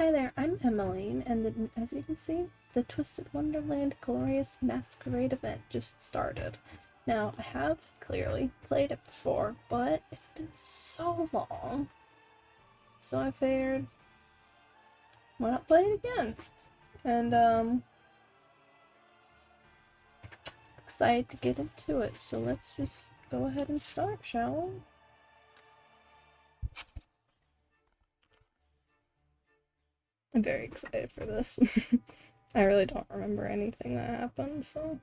Hi there, I'm Emmaline, and as you can see, the Twisted Wonderland Glorious Masquerade event just started. Now, I have clearly played it before, but it's been so long, so I figured, why not play it again? And, excited to get into it, so let's just go ahead and start, shall we? I'm very excited for this. I really don't remember anything that happened, so...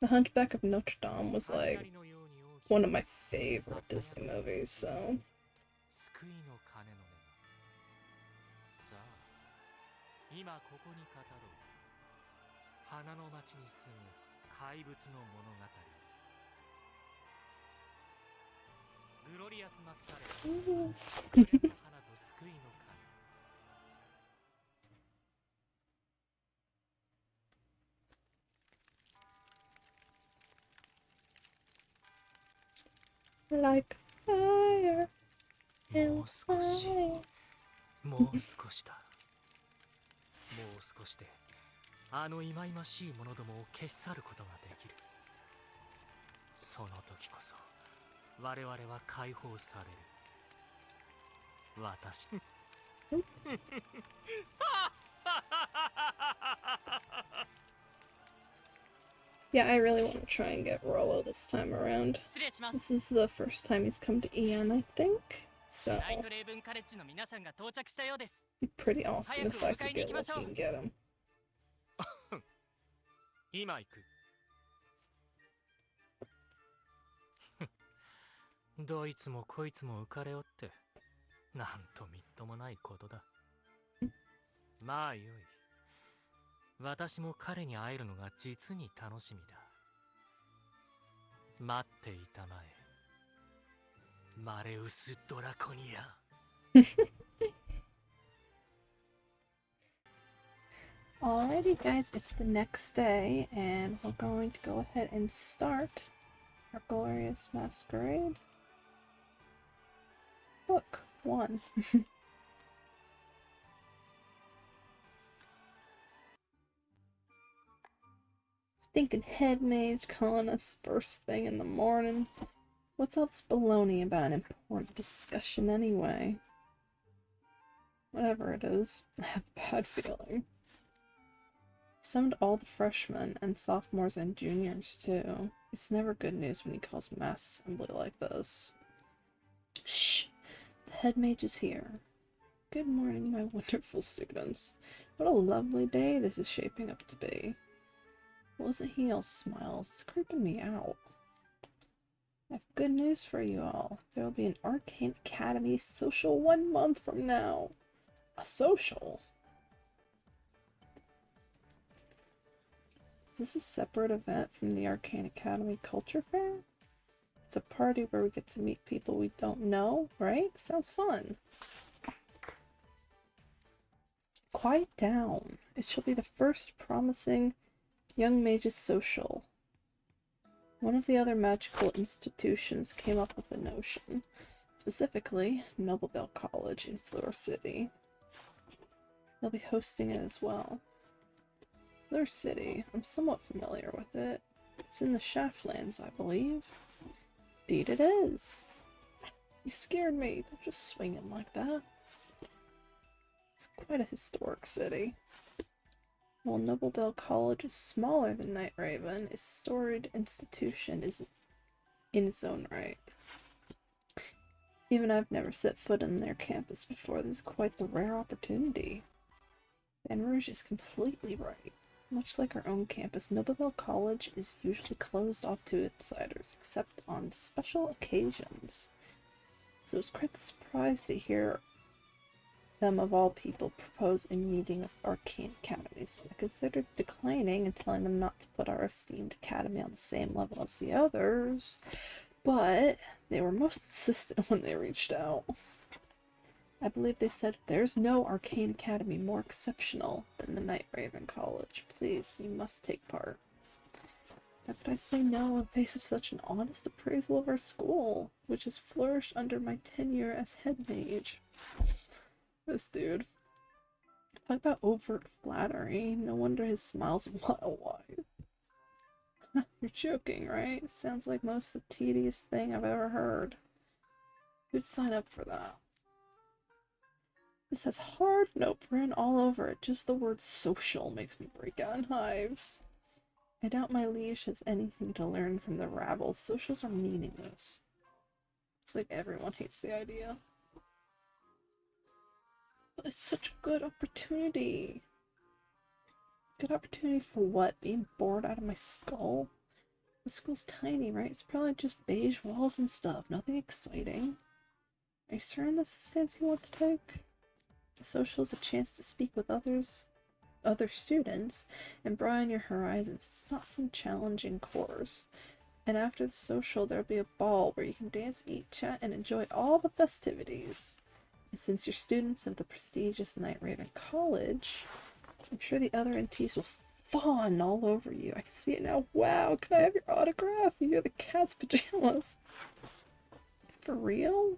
The Hunchback of Notre Dame was like one of my favorite Disney movies, so... Like fire and fire. もう少しだ。もう少しであの忌々しいものどもを消し去ることができる。その時こそ我々は解放される。私。Yeah, I really want to try and get Rollo this time around. This is the first time he's come to Ian, I think. So, it'd be pretty awesome if I could get lucky and get him. 今行く。どいつもこいつも浮かれおって、なんとみっともないことだ。まあよい。私も彼に会えるのが実に楽しみだ。待っていたまえ。マレウス・ドラコニア。Alrighty guys, it's the next day, and we're going to go ahead and start our Glorious Masquerade. Book 1. Stinking head mage calling us first thing in the morning. What's all this baloney about an important discussion anyway? Whatever it is, I have a bad feeling. Summoned all the freshmen and sophomores and juniors too. It's never good news when he calls mass assembly like this. Shh! The head mage is here. Good morning, my wonderful students. What a lovely day this is shaping up to be. Wasn't he all smiles? It's creeping me out. I have good news for you all. There will be an Arcane Academy social 1 month from now. A social? Is this a separate event from the Arcane Academy Culture Fair? It's a party where we get to meet people we don't know, right? Sounds fun. Quiet down. It shall be the first promising Young Mages Social. One of the other magical institutions came up with the notion, specifically Noblebell College in Fleur City. They'll be hosting it as well. Fleur City, I'm somewhat familiar with it. It's in the Shaftlands, I believe. Indeed it is. You scared me. Don't just swing in like that. It's quite a historic city. While Noblebell College is smaller than Night Raven, its storied institution is in its own right. Even I've never set foot in their campus before. This is quite the rare opportunity. Van Rouge is completely right. Much like our own campus, Noblebell College is usually closed off to outsiders, except on special occasions. So it's quite the surprise to hear them, of all people, propose a meeting of Arcane Academies. I considered declining and telling them not to put our esteemed academy on the same level as the others, but they were most insistent when they reached out. I believe they said, there's no Arcane Academy more exceptional than the Night Raven College. Please, you must take part. How could I say no in face of such an honest appraisal of our school, which has flourished under my tenure as head mage? This dude. Talk about overt flattery. No wonder his smile's a mile wide. You're joking, right? Sounds like most the tedious thing I've ever heard. Who'd sign up for that? This has hard note print all over it. Just the word social makes me break out in hives. I doubt my liege has anything to learn from the rabble. Socials are meaningless. Looks like everyone hates the idea. But it's such a good opportunity. Good opportunity for what? Being bored out of my skull? The school's tiny, right? It's probably just beige walls and stuff. Nothing exciting. Are you certain that's the stance you want to take? The social is a chance to speak with other students, and broaden your horizons. It's not some challenging course. And after the social, there'll be a ball where you can dance, eat, chat, and enjoy all the festivities. And since you're students of the prestigious Night Raven College, I'm sure the other NTs will fawn all over you. I can see it now. Wow, can I have your autograph? You're the cat's pajamas. For real?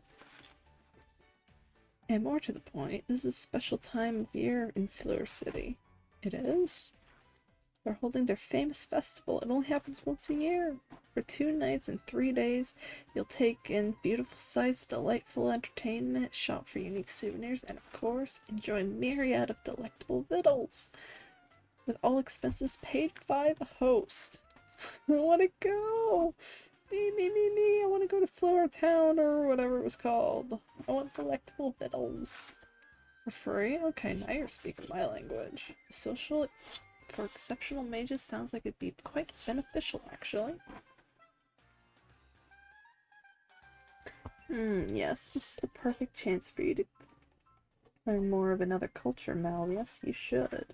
And more to the point, this is a special time of year in Fleur City. It is? They're holding their famous festival. It only happens once a year. For 2 nights and 3 days, you'll take in beautiful sights, delightful entertainment, shop for unique souvenirs, and of course, enjoy a myriad of delectable victuals. With all expenses paid by the host. I want to go! Me, I want to go to Fleur Town or whatever it was called. I want delectable victuals. For free? Okay, now you're speaking my language. Social for exceptional mages sounds like it'd be quite beneficial, actually. Yes, this is the perfect chance for you to learn more of another culture, Mal. Yes, you should.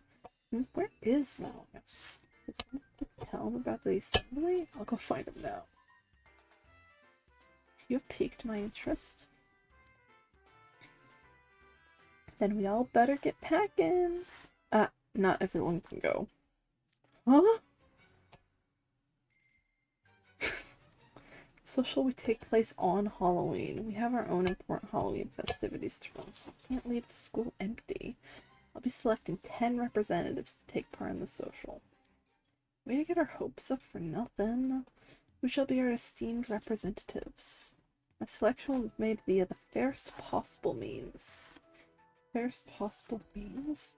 Where is Malgus? Did someone tell him about the assembly? I'll go find him now. You have piqued my interest. Then we all better get packing. Not everyone can go. Huh? Social would take place on Halloween. We have our own important Halloween festivities to run, so we can't leave the school empty. I'll be selecting 10 representatives to take part in the social. Way to get our hopes up for nothing. Who shall be our esteemed representatives? My selection will be made via the fairest possible means. Fairest possible means?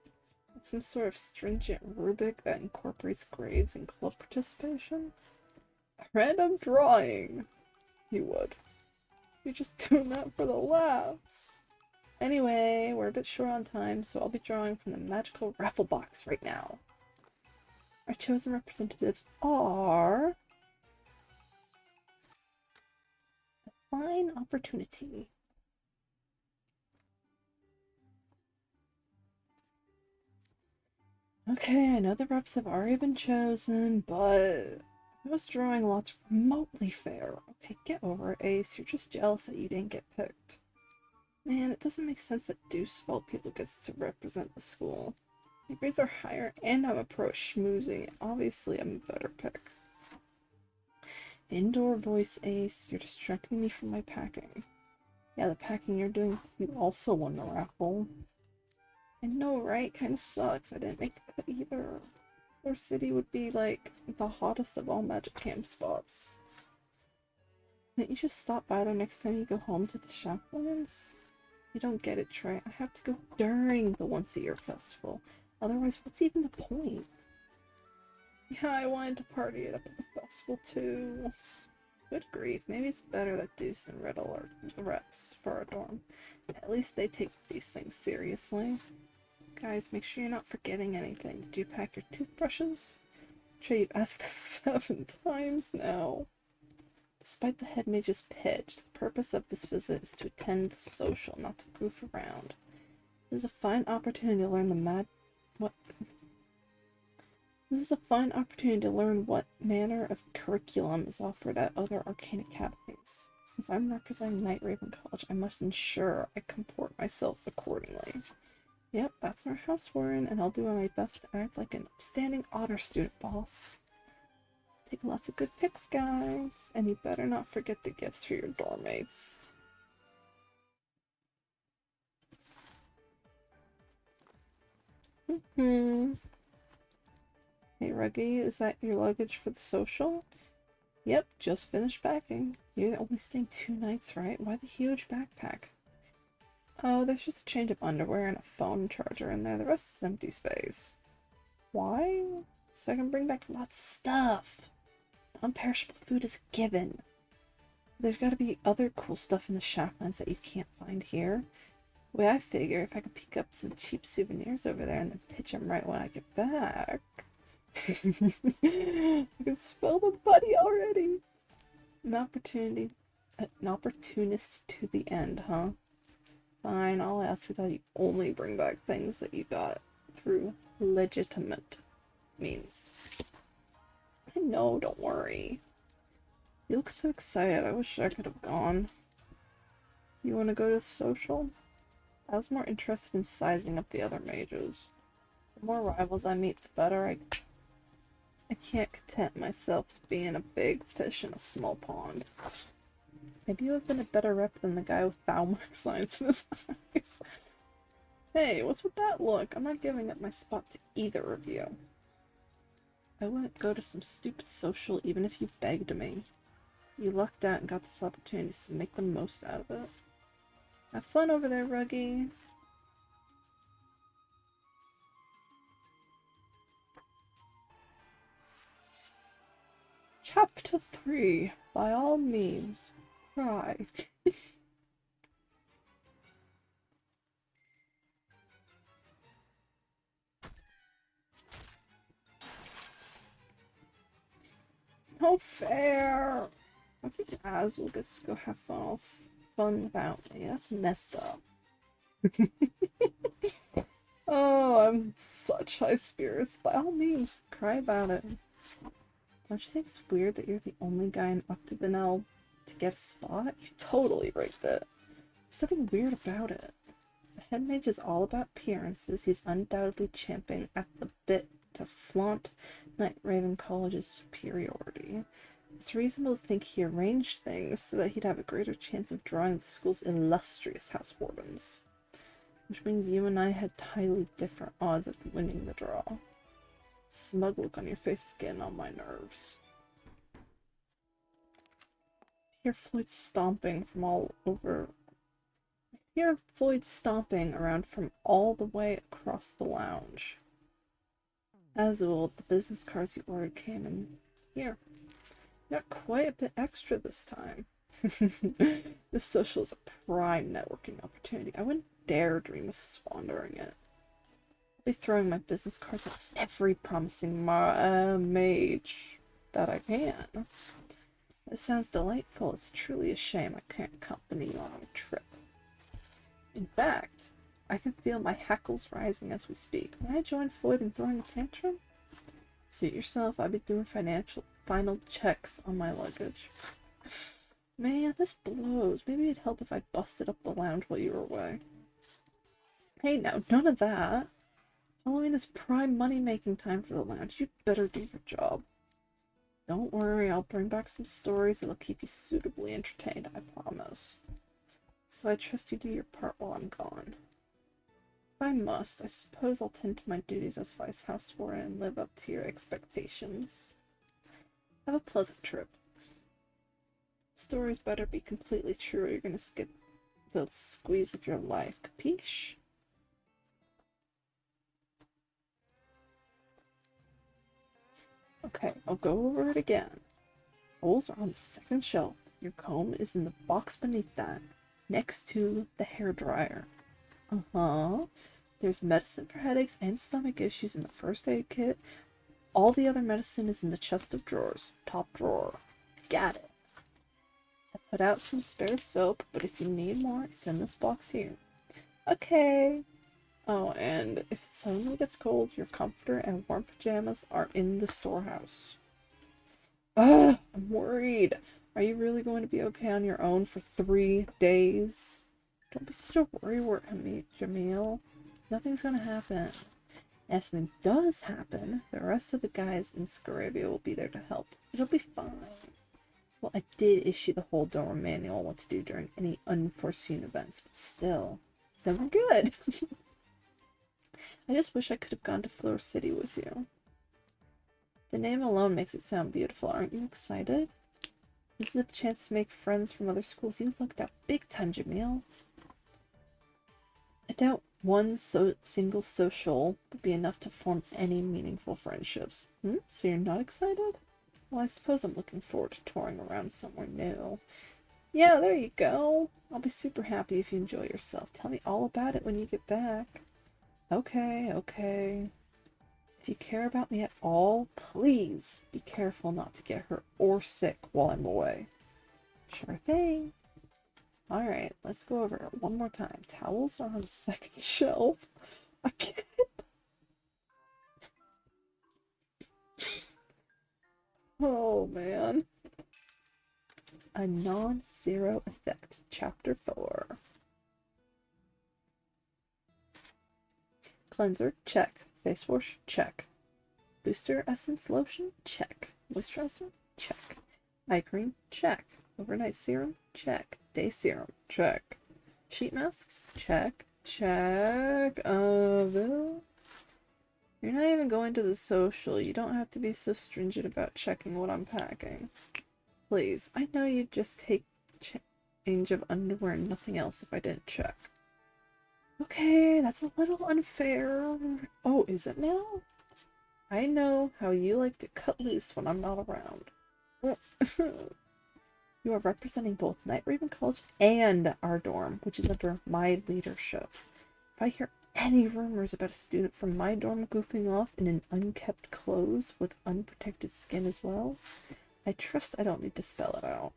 Like some sort of stringent rubric that incorporates grades and club participation? A random drawing! You would. You're just doing that for the laughs. Anyway, we're a bit short on time, so I'll be drawing from the magical raffle box right now. Our chosen representatives are... A fine opportunity. Okay, I know the reps have already been chosen, but I was drawing lots remotely fair. Okay, get over it, Ace. You're just jealous that you didn't get picked. Man, it doesn't make sense that Deuce of all people gets to represent the school. My grades are higher, and I'm a pro at schmoozing. Obviously, I'm a better pick. Indoor voice, Ace. You're distracting me from my packing. Yeah, the packing you're doing, you also won the raffle. I know, right? Kinda sucks. I didn't make the cut either. Our city would be, like, the hottest of all magic camp spots. Can't you just stop by there next time you go home to the Shoplands? You don't get it, Trey. I have to go during the once-a-year festival. Otherwise, what's even the point? Yeah, I wanted to party it up at the festival, too. Good grief. Maybe it's better that Deuce and Riddle are the reps for our dorm. At least they take these things seriously. Guys, make sure you're not forgetting anything. Did you pack your toothbrushes? Trey, you've asked this 7 times now. Despite the head mage's pitch, the purpose of this visit is to attend the social, not to goof around. This is a fine opportunity to learn what manner of curriculum is offered at other arcane academies. Since I'm representing Night Raven College, I must ensure I comport myself accordingly. Yep, that's our house we're in, and I'll do my best to act like an upstanding honor student, boss. Take lots of good pics, guys, and you better not forget the gifts for your dorm mates. Hmm. Hey, Ruggy, is that your luggage for the social? Yep, just finished packing. You're only staying 2 nights, right? Why the huge backpack? Oh, there's just a change of underwear and a phone charger in there. The rest is empty space. Why? So I can bring back lots of stuff. Non-perishable food is a given. There's gotta be other cool stuff in the Shacklands that you can't find here. The way I figure, if I can pick up some cheap souvenirs over there and then pitch them right when I get back. I can smell the buddy already. An opportunist to the end, huh? Fine, I'll ask you that you only bring back things that you got through legitimate means. I know, don't worry. You look so excited, I wish I could have gone. You want to go to the social? I was more interested in sizing up the other mages. The more rivals I meet, the better. I can't content myself to being a big fish in a small pond. Maybe you have been a better rep than the guy with Thalmach signs in his eyes. Hey, what's with that look? I'm not giving up my spot to either of you. I wouldn't go to some stupid social even if you begged me. You lucked out and got this opportunity, so make the most out of it. Have fun over there, Ruggy. Chapter 3. By all means, cry. No fair! I think Azul gets to go have fun without me. That's messed up. Oh, I'm in such high spirits. By all means, cry about it. Don't you think it's weird that you're the only guy in Octagonal to get a spot? You totally rigged it. There's something weird about it. The head mage is all about appearances. He's undoubtedly champing at the bit to flaunt Night Raven College's superiority. It's reasonable to think he arranged things so that he'd have a greater chance of drawing the school's illustrious house wardens. Which means you and I had highly different odds at winning the draw. That smug look on your face is getting on my nerves. I hear Floyd stomping from all over. I hear Floyd stomping around from all the way across the lounge. Azul, the business cards you ordered came in here. Got quite a bit extra this time. This social is a prime networking opportunity. I wouldn't dare dream of squandering it. I'll be throwing my business cards at every promising mage that I can. It sounds delightful. It's truly a shame I can't accompany you on a trip. In fact, I can feel my hackles rising as we speak. May I join Floyd in throwing a tantrum? Suit yourself. I'll be doing final checks on my luggage. Man, this blows. Maybe it'd help if I busted up the lounge while you were away. Hey, now, none of that. Halloween is prime money-making time for the lounge. You better do your job. Don't worry, I'll bring back some stories that'll keep you suitably entertained, I promise. So I trust you do your part while I'm gone. If I must, I suppose I'll tend to my duties as Vice House Warden and live up to your expectations. Have a pleasant trip. Stories better be completely true or you're gonna get the squeeze of your life, capiche? Okay, I'll go over it again. Bowls are on the second shelf. Your comb is in the box beneath that, next to the hairdryer. Uh-huh. There's medicine for headaches and stomach issues in the first aid kit. All the other medicine is in the chest of drawers, top drawer. Got it. I put out some spare soap, but if you need more, it's in this box here. Okay. Oh, and if it suddenly gets cold, your comforter and warm pajamas are in the storehouse. Ugh, I'm worried. Are you really going to be okay on your own for 3 days? Don't be such a worrywart, Jamil. Nothing's gonna happen. And if something does happen, the rest of the guys in Scarabia will be there to help. It'll be fine. Well, I did issue the whole Dora manual on what to do during any unforeseen events, but still, then we're good. I just wish I could have gone to Fleur City with you. The name alone makes it sound beautiful. Aren't you excited? This is a chance to make friends from other schools. You lucked out big time, Jamil. I doubt one single social would be enough to form any meaningful friendships. So you're not excited? Well, I suppose I'm looking forward to touring around somewhere new. Yeah, there you go. I'll be super happy if you enjoy yourself. Tell me all about it when you get back. Okay, okay. If you care about me at all, please be careful not to get hurt or sick while I'm away. Sure thing. Alright, let's go over it one more time. Towels are on the second shelf. Again. Oh man. A non-zero effect. Chapter 4. Cleanser, check. Face wash, check. Booster essence lotion, check. Moisturizer, check. Eye cream, check. Overnight serum, check. Day serum, check. Sheet masks, check. Check. Bill? You're not even going to the social. You don't have to be so stringent about checking what I'm packing. Please, I know you'd just take change of underwear and nothing else if I didn't check. Okay, that's a little unfair. Oh, is it now? I know how you like to cut loose when I'm not around. You are representing both Night Raven College and our dorm, which is under my leadership. If I hear any rumors about a student from my dorm goofing off in an unkept clothes with unprotected skin as well, I trust I don't need to spell it out.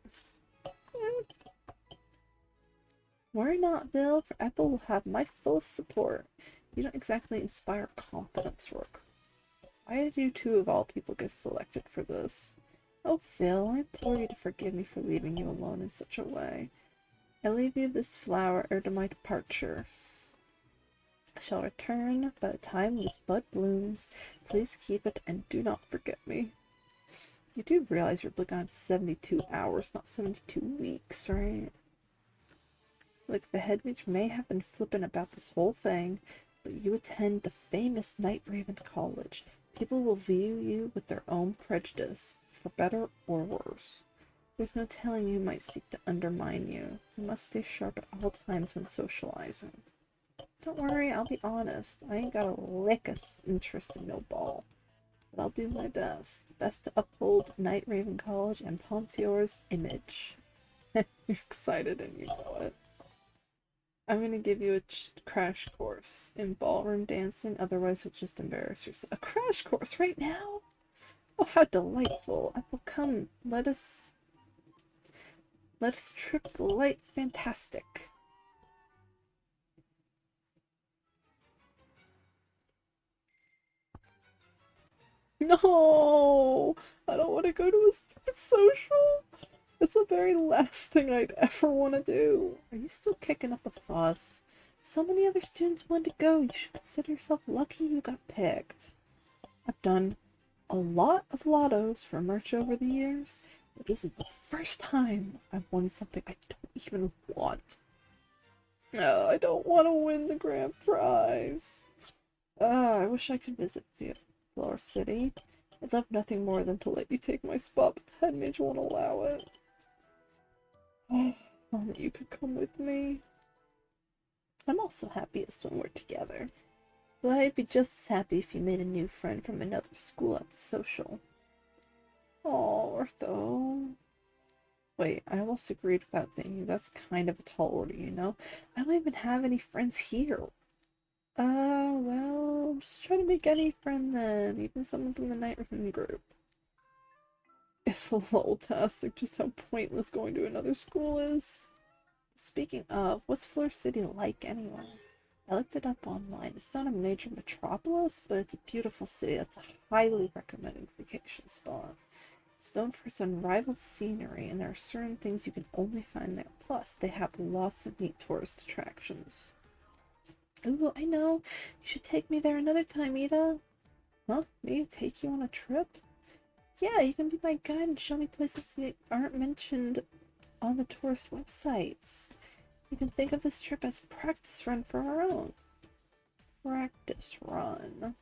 Worry not, Bill, for Apple will have my full support. You don't exactly inspire confidence, Rook. Why did you two of all people get selected for this? Oh, Phil, I implore you to forgive me for leaving you alone in such a way. I leave you this flower ere to my departure. I shall return by the time this bud blooms. Please keep it and do not forget me. You do realize you're gone 72 hours, not 72 weeks, right? Like, the head mage may have been flippant about this whole thing, but you attend the famous Night Raven College. People will view you with their own prejudice, for better or worse. There's no telling who might seek to undermine you. You must stay sharp at all times when socializing. Don't worry, I'll be honest. I ain't got a lick of interest in no ball. But I'll do my best. Best to uphold Night Raven College and Pomfiore's image. You're excited and you know it. I'm gonna give you a crash course in ballroom dancing, otherwise you'll just embarrass yourself. A crash course right now? Oh, how delightful. I will come. Let us trip the light fantastic. No! I don't want to go to a stupid social. It's the very last thing I'd ever want to do. Are you still kicking up a fuss? So many other students wanted to go. You should consider yourself lucky you got picked. I've done a lot of lottos for merch over the years, but this is the first time I've won something I don't even want. Oh, I don't want to win the grand prize. I wish I could visit Fleur City. I'd love nothing more than to let you take my spot, but the head mage won't allow it. Oh, only you could come with me. I'm also happiest when we're together, but I'd be just as happy if you made a new friend from another school at the social. Oh, Ortho. Wait, I almost agreed without thinking. That's kind of a tall order, you know? I don't even have any friends here. Well, just try to make any friend then, even someone from the Night Raven group. It's a little tastic just how pointless going to another school is. Speaking of, what's Fleur City like anyway? I looked it up online. It's not a major metropolis, but it's a beautiful city that's a highly recommended vacation spot. It's known for its unrivaled scenery, and there are certain things you can only find there. Plus, they have lots of neat tourist attractions. Ooh, I know. You should take me there another time, Ida. Huh? Me? Take you on a trip? Yeah, you can be my guide and show me places that aren't mentioned on the tourist websites. You can think of this trip as a practice run for our own. Practice run.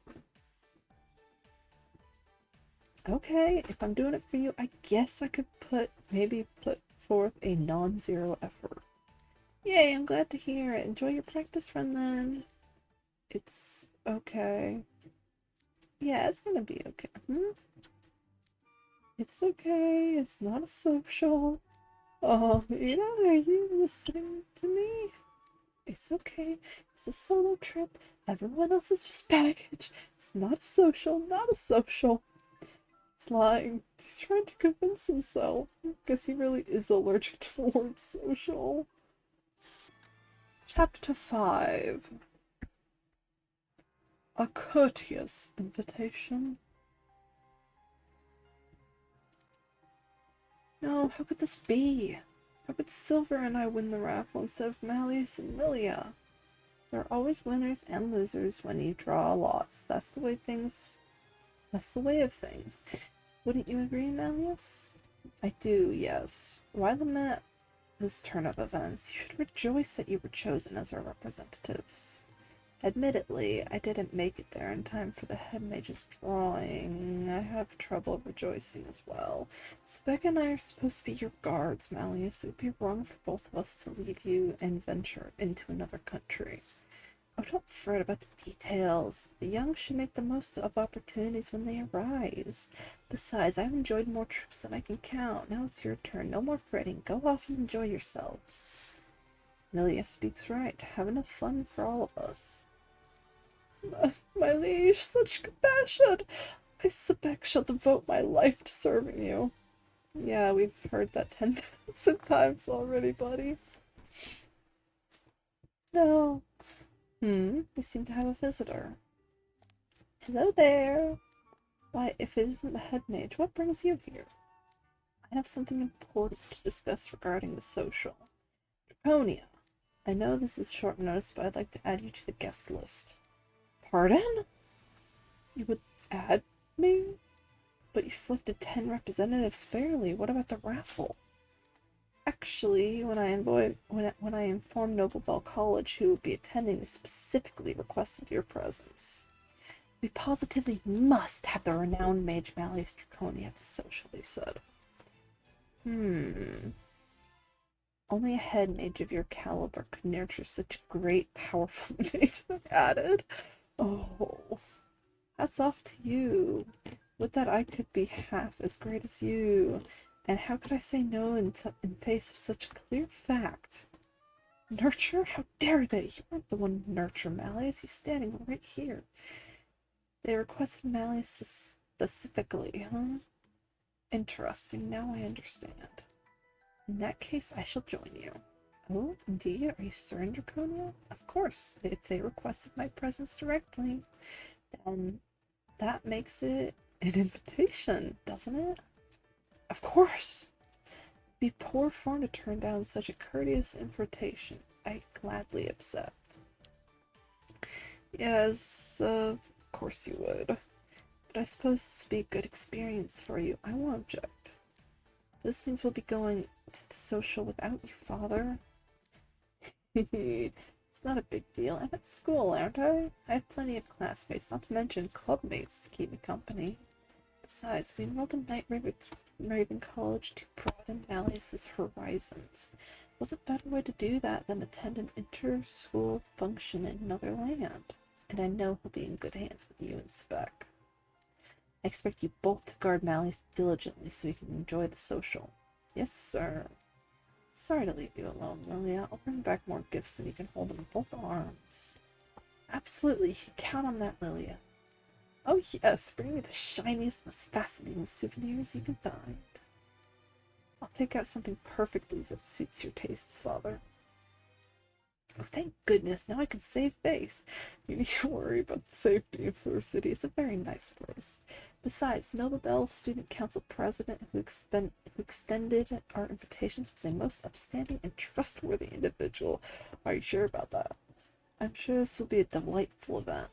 Okay, if I'm doing it for you, I guess I could maybe put forth a non-zero effort. Yay, I'm glad to hear it. Enjoy your practice run then. It's okay. Yeah, it's gonna be okay. It's okay. It's not a social. Oh, are you listening to me? It's okay. It's a solo trip. Everyone else is just baggage. It's not a social, not a social. He's lying. He's trying to convince himself. Because he really is allergic towards social. Chapter 5. A courteous invitation. No, how could this be? How could Silver and I win the raffle instead of Malleus and Lilia? There are always winners and losers when you draw lots. That's the way of things. Wouldn't you agree, Malleus? I do, yes. Why lament this turn of events? You should rejoice that you were chosen as our representatives. Admittedly, I didn't make it there in time for the head mage's drawing. I have trouble rejoicing as well. Spec and I are supposed to be your guards, Malleus. It would be wrong for both of us to leave you and venture into another country. Oh, don't fret about the details. The young should make the most of opportunities when they arise. Besides, I've enjoyed more trips than I can count. Now it's your turn. No more fretting. Go off and enjoy yourselves. Lilia speaks right. Have enough fun for all of us. My liege, such compassion! I Sebek shall devote my life to serving you. Yeah, we've heard that 10,000 times already, buddy. No. We seem to have a visitor. Hello there. Why, if it isn't the head mage, what brings you here? I have something important to discuss regarding the social. Draconia. I know this is short notice, but I'd like to add you to the guest list. Pardon? You would add me? But you selected 10 representatives fairly. What about the raffle? Actually, when I informed Noblebell College who would be attending, they specifically requested your presence. We positively must have the renowned mage Malleus Draconia at the social, they said. Only a head mage of your caliber could nurture such a great, powerful mage, they added. Oh, hats off to you. Would that I could be half as great as you. And how could I say no in face of such a clear fact? Nurture? How dare they? You weren't the one to nurture Malleus. He's standing right here. They requested Malleus specifically, huh? Interesting. Now I understand. In that case, I shall join you. Oh, indeed? Are you certain, Draconia? Of course. If they requested my presence directly, then that makes it an invitation, doesn't it? Of course! It'd be poor form to turn down such a courteous invitation. I gladly accept. Yes, of course you would. But I suppose this would be a good experience for you. I won't object. This means we'll be going to the social without you, Father. It's not a big deal. I'm at school, aren't I? I have plenty of classmates, not to mention clubmates to keep me company. Besides, we enrolled in Night Raven College to broaden Malleus's horizons. What's a better way to do that than attend an inter-school function in another land? And I know he'll be in good hands with you and Spec. I expect you both to guard Malleus diligently so he can enjoy the social. Yes, sir. Sorry to leave you alone, Lilia. I'll bring back more gifts than you can hold in both arms. Absolutely, you can count on that, Lilia. Oh yes, bring me the shiniest, most fascinating souvenirs you can find. I'll pick out something perfectly that suits your tastes, Father. Oh, thank goodness, now I can save face. You need to worry about the safety of Fleur City. It's a very nice place. Besides, Noblebell Student Council President who extended our invitations was a most upstanding and trustworthy individual. Are you sure about that? I'm sure this will be a delightful event.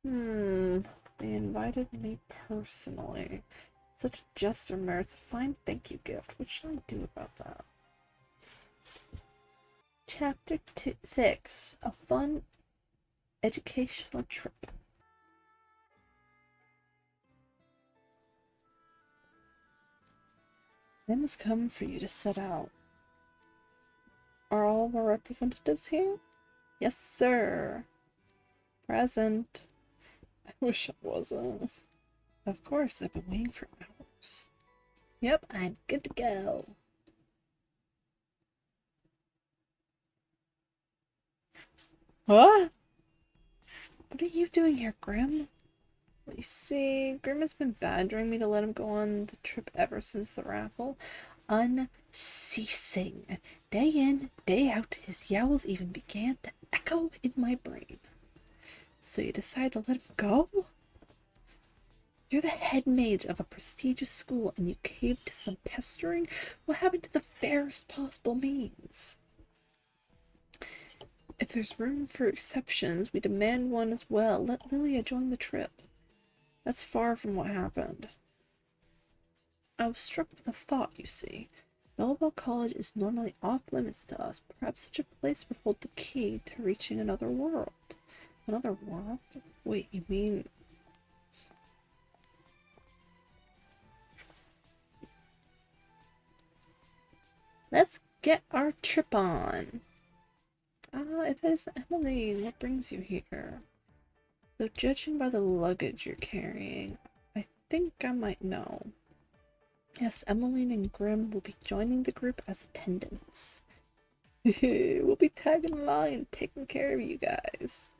They invited me personally. Such a gesture merits a fine thank you gift. What should I do about that? Chapter 6. A fun educational trip. Time has come for you to set out. Are all of our representatives here? Yes, sir. Present. I wish I wasn't. Of course, I've been waiting for hours. Yep, I'm good to go. What? What are you doing here, Grim? Well, you see, Grim has been badgering me to let him go on the trip ever since the raffle. Unceasing. Day in, day out, his yowls even began to echo in my brain. So you decide to let him go? You're the head mage of a prestigious school and you caved to some pestering? What happened to the fairest possible means? If there's room for exceptions, we demand one as well. Let Lilia join the trip. That's far from what happened. I was struck with a thought, you see. Noble College is normally off limits to us. Perhaps such a place would hold the key to reaching another world. Another world? Wait, you mean... Let's get our trip on. It is Emmaline. What brings you here? Though judging by the luggage you're carrying, I think I might know. Yes, Emmaline and Grim will be joining the group as attendants. We'll be tagging along and taking care of you guys.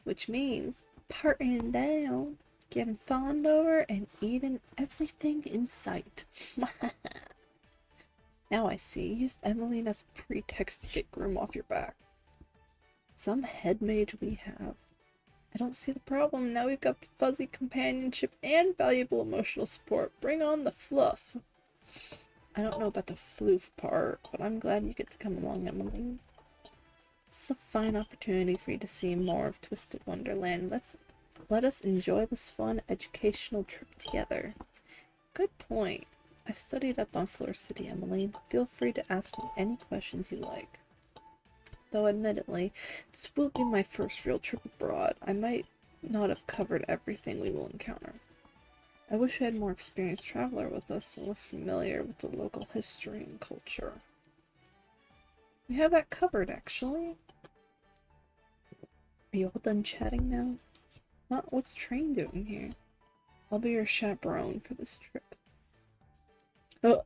Which means partying down, getting fawned over, and eating everything in sight. Now I see. You used Emmaline as a pretext to get Grim off your back. Some head mage we have. I don't see the problem. Now we've got the fuzzy companionship and valuable emotional support. Bring on the fluff. I don't know about the floof part, but I'm glad you get to come along, Emmaline. This is a fine opportunity for you to see more of Twisted Wonderland. Let us enjoy this fun educational trip together. Good point. I've studied up on Fleur City, Emmaline. Feel free to ask me any questions you like. Though admittedly, this will be my first real trip abroad. I might not have covered everything we will encounter. I wish I had more experienced traveler with us and were familiar with the local history and culture. We have that covered, actually. Are you all done chatting now? What's Train doing here? I'll be your chaperone for this trip. Oh!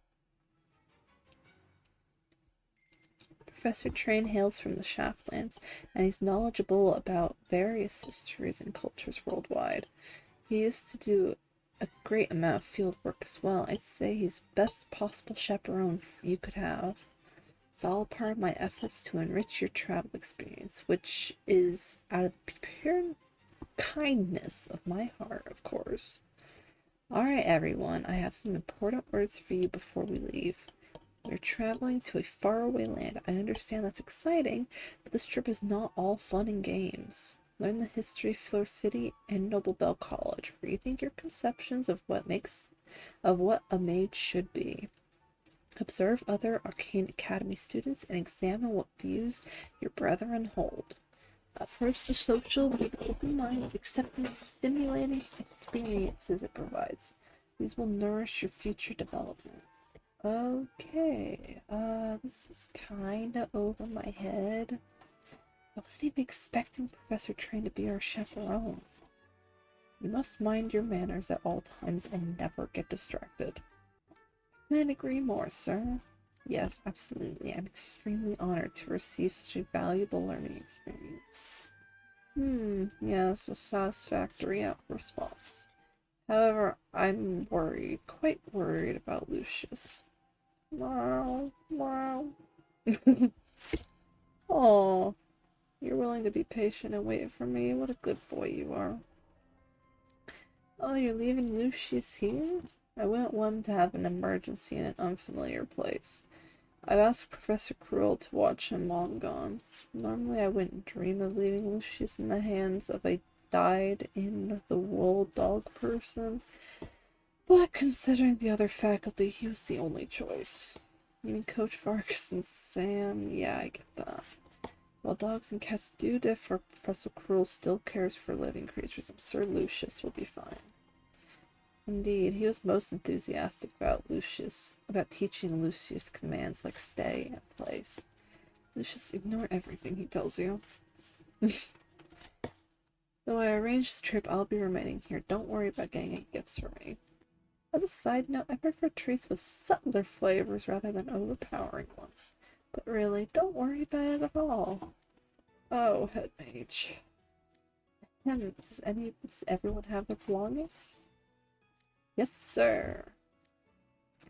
Professor Train hails from the Shaftlands, and he's knowledgeable about various histories and cultures worldwide. He used to do a great amount of field work as well. I'd say he's the best possible chaperone you could have. It's all part of my efforts to enrich your travel experience, which is out of the pure kindness of my heart, of course. Alright, everyone, I have some important words for you before we leave. We're traveling to a faraway land. I understand that's exciting, but this trip is not all fun and games. Learn the history of Fleur City and Noble Bell College. Rethink your conceptions of what a mage should be. Observe other Arcane Academy students and examine what views your brethren hold. Approach the social with open minds, accepting the stimulating experiences it provides. These will nourish your future development. Okay, this is kinda over my head. I wasn't even expecting Professor Train to be our chaperone. You must mind your manners at all times and never get distracted. I couldn't agree more, sir. Yes, absolutely. I'm extremely honored to receive such a valuable learning experience. Yes, a satisfactory response. However, I'm worried, quite worried about Lucius. Wow. Oh, you're willing to be patient and wait for me. What a good boy you are. Oh, you're leaving Lucius here? I wouldn't want him to have an emergency in an unfamiliar place. I've asked Professor Cruel to watch him while I'm gone. Normally I wouldn't dream of leaving Lucius in the hands of a dyed-in-the-wool dog person, but considering the other faculty, he was the only choice. You mean Coach Vargas and Sam? Yeah, I get that. While dogs and cats do differ, Professor Cruel still cares for living creatures. I'm sure Lucius will be fine. Indeed, he was most enthusiastic about teaching Lucius commands like stay and place. Lucius, ignore everything he tells you. Though I arranged the trip, I'll be remaining here. Don't worry about getting any gifts for me. As a side note, I prefer treats with subtler flavors rather than overpowering ones. But really, don't worry about it at all. Oh, head mage. Does everyone have their belongings? Yes, sir.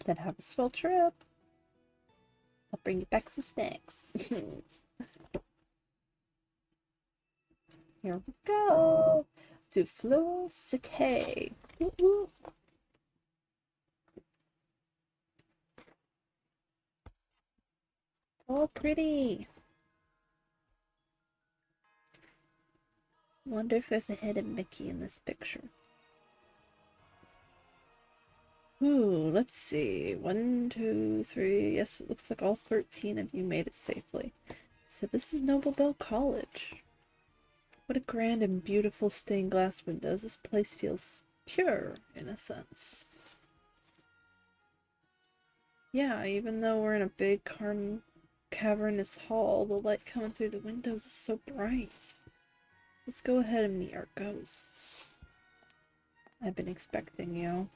Then have a swell trip. I'll bring you back some snacks. Here we go. To Fleur Cité. Woo-woo. Oh, pretty. Wonder if there's a hidden Mickey in this picture. Ooh, let's see. 1, 2, 3. Yes, it looks like all 13 of you made it safely. So this is Noble Bell College. What a grand and beautiful stained glass windows. This place feels pure, in a sense. Yeah, even though we're in a big cavernous hall, the light coming through the windows is so bright. Let's go ahead and meet our ghosts. I've been expecting you.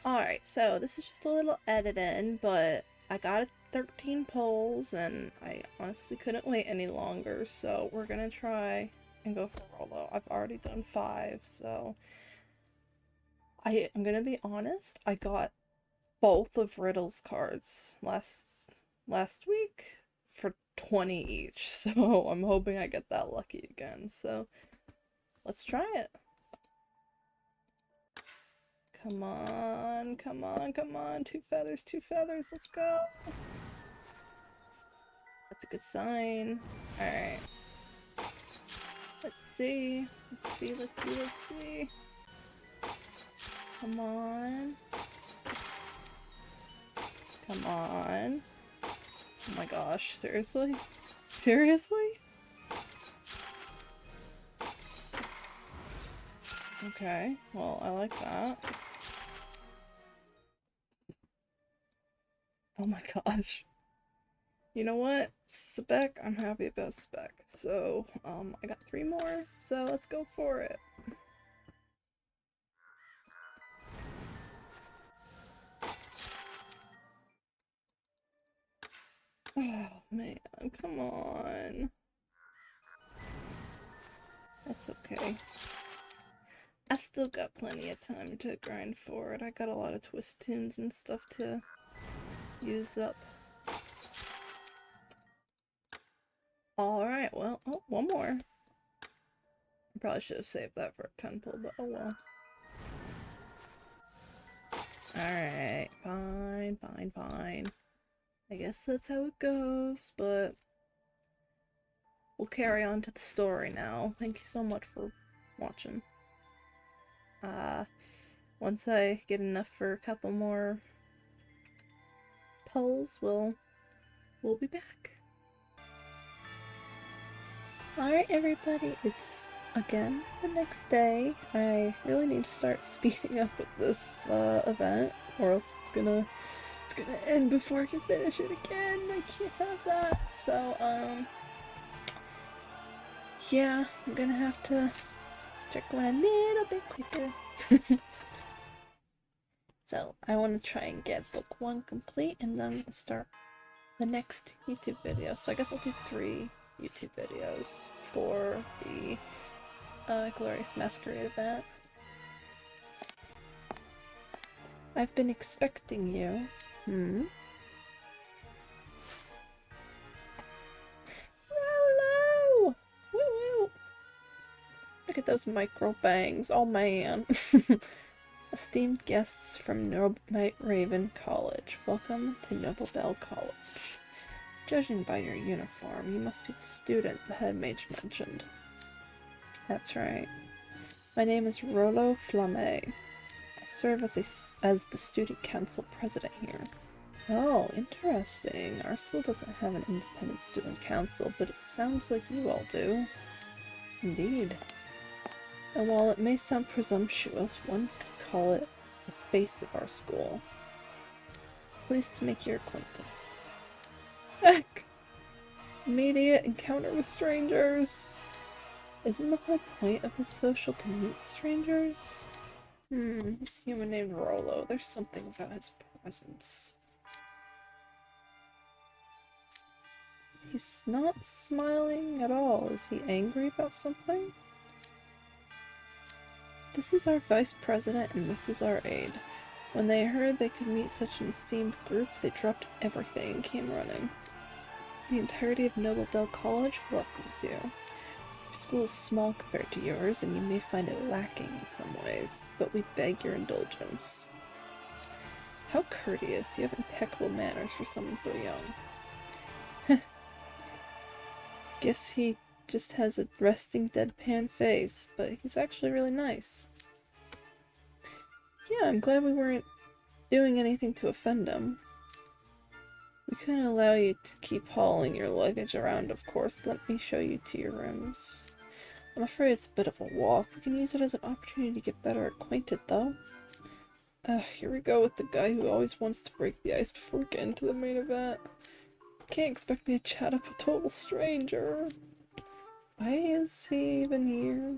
Alright, so this is just a little edit in, but I got 13 polls and I honestly couldn't wait any longer, so we're gonna try and go for Rollo. I've already done 5, so I'm gonna be honest, I got both of Riddle's cards last week for 20 each, so I'm hoping I get that lucky again, so let's try it. Come on, come on, come on. 2 feathers, 2 feathers. Let's go. That's a good sign. Alright. Let's see. Let's see, let's see, let's see. Come on. Come on. Oh my gosh, seriously? Seriously? Okay, well, I like that. Oh my gosh. You know what? Spec, I'm happy about spec. So, I got 3 more, so let's go for it. Oh man, come on. That's okay. I still got plenty of time to grind for it. I got a lot of twist tunes and stuff to use up. Alright, well, oh, 1 more. I probably should have saved that for a 10 pull, but oh well. Alright, fine, fine, fine. I guess that's how it goes, but we'll carry on to the story now. Thank you so much for watching. Once I get enough for a couple more pulls, we'll be back. Alright everybody, it's again the next day. I really need to start speeding up with this event, or else it's gonna end before I can finish it again. I can't have that. So yeah, I'm gonna have to check one a little bit quicker. So I want to try and get book 1 complete, and then I'm gonna start the next YouTube video. So I guess I'll do 3 YouTube videos for the Glorious Masquerade event. I've been expecting you. Rollo! Woo-woo! Look at those micro bangs. Oh man. Esteemed guests from Night Raven College, welcome to Noble Bell College. Judging by your uniform, you must be the student the head mage mentioned. That's right. My name is Rollo Flamme. I serve as the student council president here. Oh, interesting. Our school doesn't have an independent student council, but it sounds like you all do. Indeed. And while it may sound presumptuous, one could call it the face of our school. Pleased to make your acquaintance. Heck! Immediate encounter with strangers! Isn't the whole point of this social to meet strangers? This human named Rollo. There's something about his presence. He's not smiling at all. Is he angry about something? This is our vice president and this is our aide. When they heard they could meet such an esteemed group, they dropped everything and came running. The entirety of Noble Bell College welcomes you. Your school is small compared to yours, and you may find it lacking in some ways, but we beg your indulgence. How courteous. You have impeccable manners for someone so young. Guess he just has a resting deadpan face, but he's actually really nice. Yeah, I'm glad we weren't doing anything to offend him. We couldn't allow you to keep hauling your luggage around, of course. Let me show you to your rooms. I'm afraid it's a bit of a walk. We can use it as an opportunity to get better acquainted, though. Here we go with the guy who always wants to break the ice before getting to the main event. Can't expect me to chat up a total stranger. Why is he even here?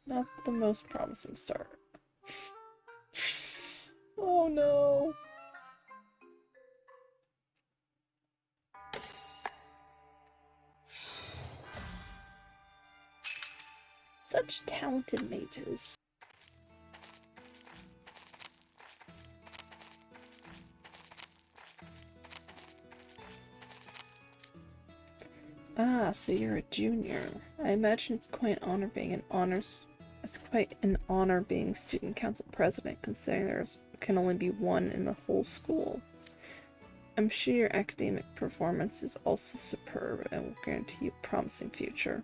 Not the most promising start. Oh no. Such talented mages. Ah, so you're a junior. I imagine it's quite an honor being student council president, considering there can only be one in the whole school. I'm sure your academic performance is also superb and will guarantee you a promising future.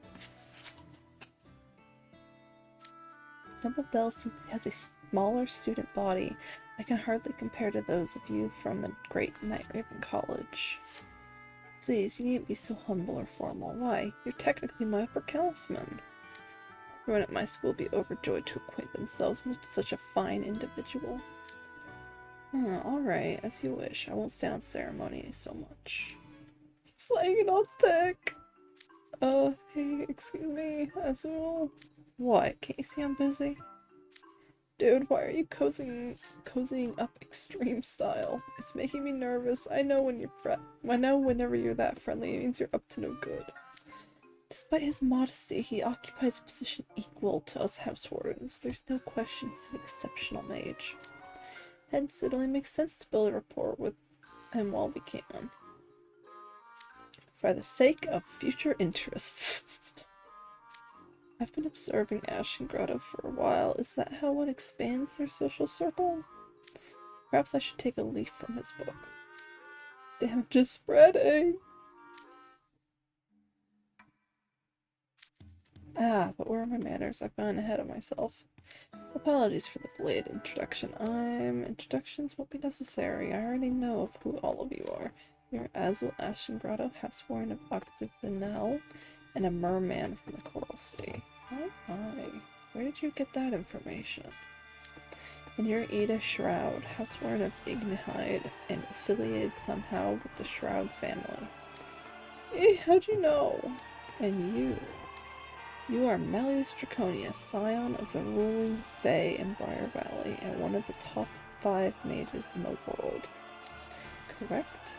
Noble Bell simply has a smaller student body. I can hardly compare to those of you from the great Night Raven College. Please, you needn't be so humble or formal. Why? You're technically my upperclassman. Everyone at my school would be overjoyed to acquaint themselves with such a fine individual. Alright, as you wish. I won't stand on ceremony so much. He's laying it on thick! Hey, excuse me, Azul. What? Can't you see I'm busy? Dude, why are you cozying up extreme style? It's making me nervous. I know whenever you're that friendly, it means you're up to no good. Despite his modesty, he occupies a position equal to us house wardens. There's no question he's an exceptional mage. Hence, it only makes sense to build a rapport with him while we can. For the sake of future interests. I've been observing Ash and Grotto for a while. Is that how one expands their social circle? Perhaps I should take a leaf from his book. Damn, just spreading! But where are my manners? I've gone ahead of myself. Apologies for the delayed introduction. Introductions won't be necessary. I already know of who all of you are. You're Azul, Ash and Grotto, Housewarden of Octavinel, and a merman from the Coral Sea. Oh my, where did you get that information? And you're Ida Shroud, Housewarden of Ignihide, and affiliated somehow with the Shroud family. How'd you know? And you are Malleus Draconia, scion of the ruling Fae in Briar Valley, and one of the top 5 mages in the world. Correct?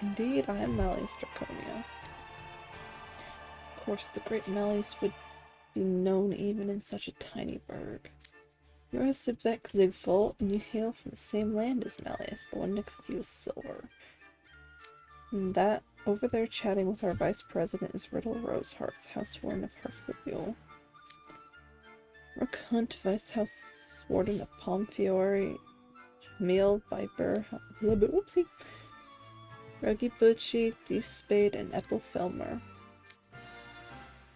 Indeed, I am Malleus Draconia. Of course, the great Malleus would be known even in such a tiny burg. You're a Sibek Zigful, and you hail from the same land as Malleus. The one next to you is Silver. And that over there chatting with our vice president is Riddle Rosehearts, Housewarden of Hearthstone. Rook Hunt, Vice Housewarden of Palmfiore, Jamil Viper, whoopsie, Ruggy Butchie, Thief Spade, and Epple Filmer.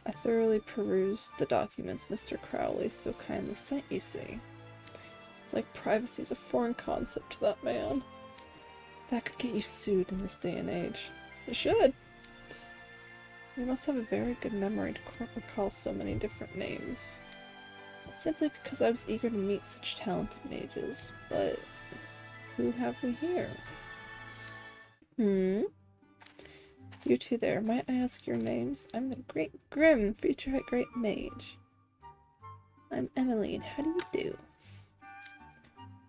I thoroughly perused the documents Mr. Crowley so kindly sent, you see. It's like privacy is a foreign concept to that man. That could get you sued in this day and age. It should. You must have a very good memory to recall so many different names. It's simply because I was eager to meet such talented mages, but who have we here? You two there, might I ask your names? I'm the Great Grim, featurette Great Mage. I'm Emmaline, how do you do?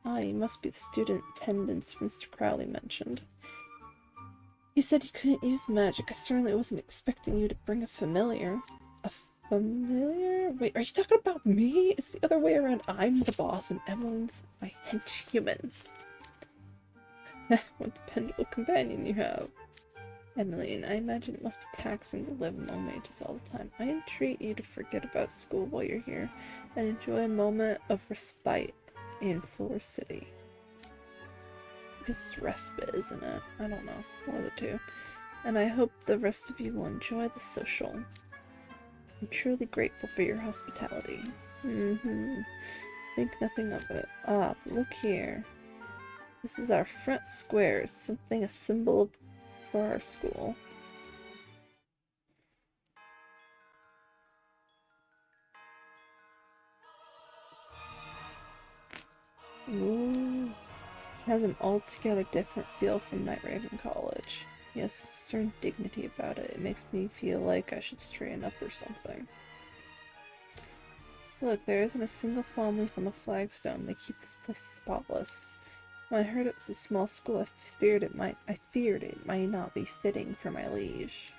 Ah, you must be the student attendants Mr. Crowley mentioned. You said you couldn't use magic. I certainly wasn't expecting you to bring a familiar. A familiar? Wait, are you talking about me? It's the other way around. I'm the boss and Emmeline's my henchwoman. What dependable companion you have. Emmaline, I imagine it must be taxing to live among mages all the time. I entreat you to forget about school while you're here and enjoy a moment of respite in Fleur City. It's respite, isn't it? I don't know. One of the two. And I hope the rest of you will enjoy the social. I'm truly grateful for your hospitality. Think nothing of it. Ah, but look here. This is our front square. It's something, a symbol for our school. Ooh. It has an altogether different feel from Night Raven College. Yes, a certain dignity about it. It makes me feel like I should straighten up or something. Look, there isn't a single fallen leaf on the flagstone. They keep this place spotless. When I heard it was a small school, I feared it might not be fitting for my liege.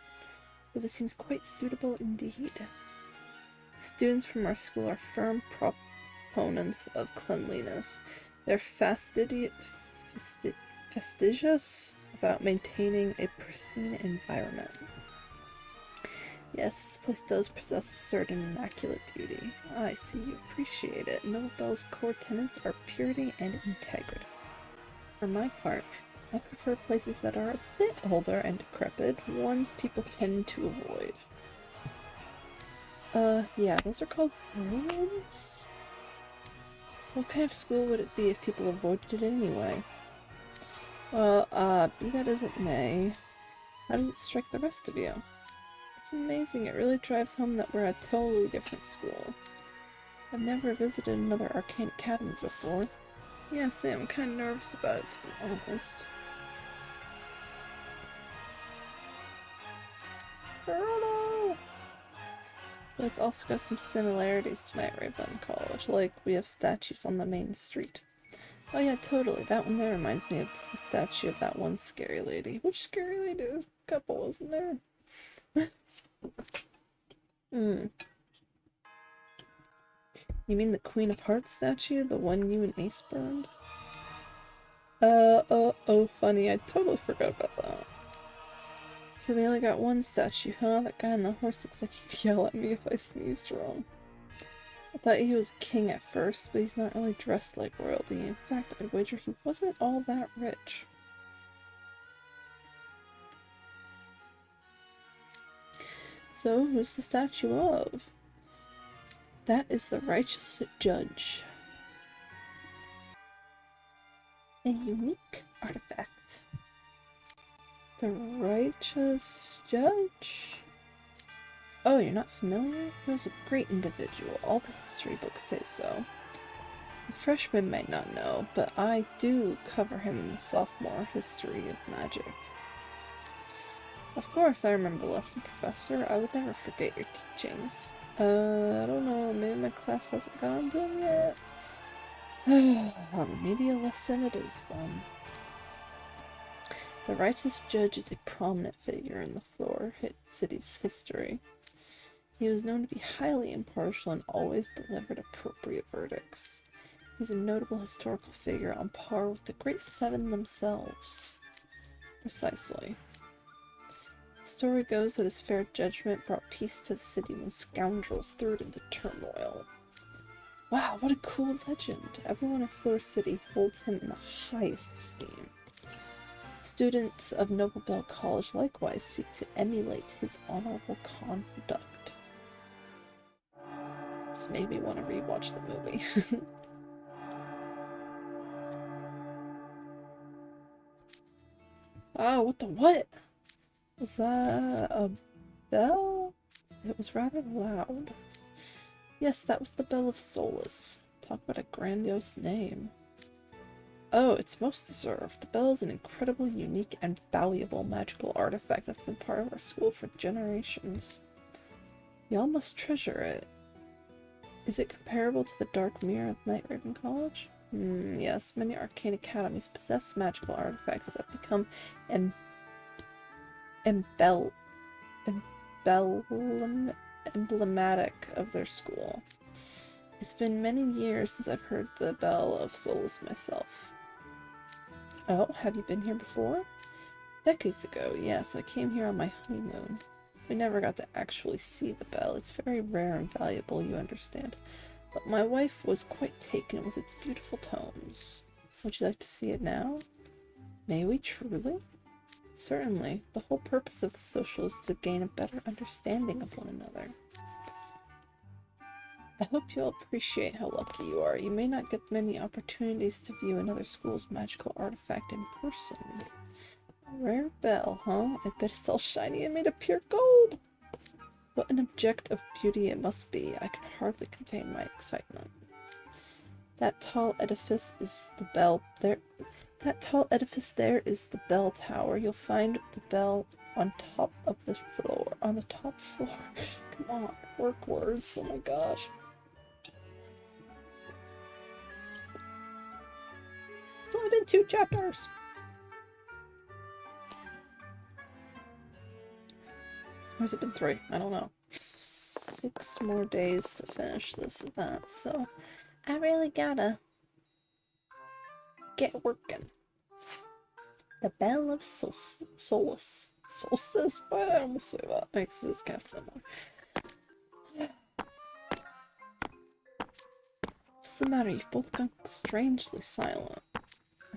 But it seems quite suitable indeed. The students from our school are firm proponents of cleanliness. They're fastidious about maintaining a pristine environment. Yes, this place does possess a certain immaculate beauty. I see you appreciate it. Noble Bell's core tenets are purity and integrity. For my part, I prefer places that are a bit older and decrepit, ones people tend to avoid. Yeah, those are called ruins? What kind of school would it be if people avoided it anyway? Well, be that as it may, how does it strike the rest of you? It's amazing, it really drives home that we're a totally different school. I've never visited another arcane academy before. Yeah, Sam, I'm kind of nervous about it, to be honest. Frodo! But it's also got some similarities to Night Raven College, like we have statues on the main street. Oh yeah, totally. That one there reminds me of the statue of that one scary lady. Which scary lady? There's a couple, isn't there? You mean the Queen of Hearts statue? The one you and Ace burned? Oh, funny. I totally forgot about that. So they only got one statue, huh? That guy on the horse looks like he'd yell at me if I sneezed wrong. I thought he was a king at first, but he's not really dressed like royalty. In fact, I'd wager he wasn't all that rich. So, who's the statue of? That is the righteous judge. A unique artifact. The righteous judge? Oh, you're not familiar? He was a great individual. All the history books say so. The freshmen might not know, but I do cover him in the sophomore history of magic. Of course, I remember the lesson, Professor. I would never forget your teachings. I don't know. Maybe my class hasn't gone to him yet. A remedial lesson it is, then. The righteous judge is a prominent figure in the Fleur city's history. He was known to be highly impartial and always delivered appropriate verdicts. He's a notable historical figure on par with the Great Seven themselves. Precisely. The story goes that his fair judgment brought peace to the city when scoundrels threw it into turmoil. Wow, what a cool legend! Everyone in Fleur City holds him in the highest esteem. Students of Noble Bell College likewise seek to emulate his honorable conduct. This made me want to rewatch the movie. Oh, what the what? Was that a bell? It was rather loud. Yes, that was the Bell of Solace. Talk about a grandiose name. Oh, it's most deserved. The bell is an incredibly unique and valuable magical artifact that's been part of our school for generations. Y'all must treasure it. Is it comparable to the Dark Mirror at Night Raven College? Yes, many arcane academies possess magical artifacts that become emblematic of their school. It's been many years since I've heard the Bell of Souls myself. Oh, have you been here before? Decades ago, yes, I came here on my honeymoon. We never got to actually see the bell. It's very rare and valuable, you understand. But my wife was quite taken with its beautiful tones. Would you like to see it now? May we truly? Certainly. The whole purpose of the social is to gain a better understanding of one another. I hope you'll appreciate how lucky you are. You may not get many opportunities to view another school's magical artifact in person. A rare bell, huh? I bet it's all shiny and made of pure gold! What an object of beauty it must be. I can hardly contain my excitement. That tall edifice is the bell there. That tall edifice there is the bell tower. You'll find the bell on top of the floor. On the top floor. Come on, work words. Oh my gosh. It's only been 2 chapters. Or has it been 3? I don't know. 6 more days to finish this event, so I really gotta get working. The Bell of Solace. Solstice? Why did I almost say that? Makes this kind of similar. What's the matter? You've both gone strangely silent.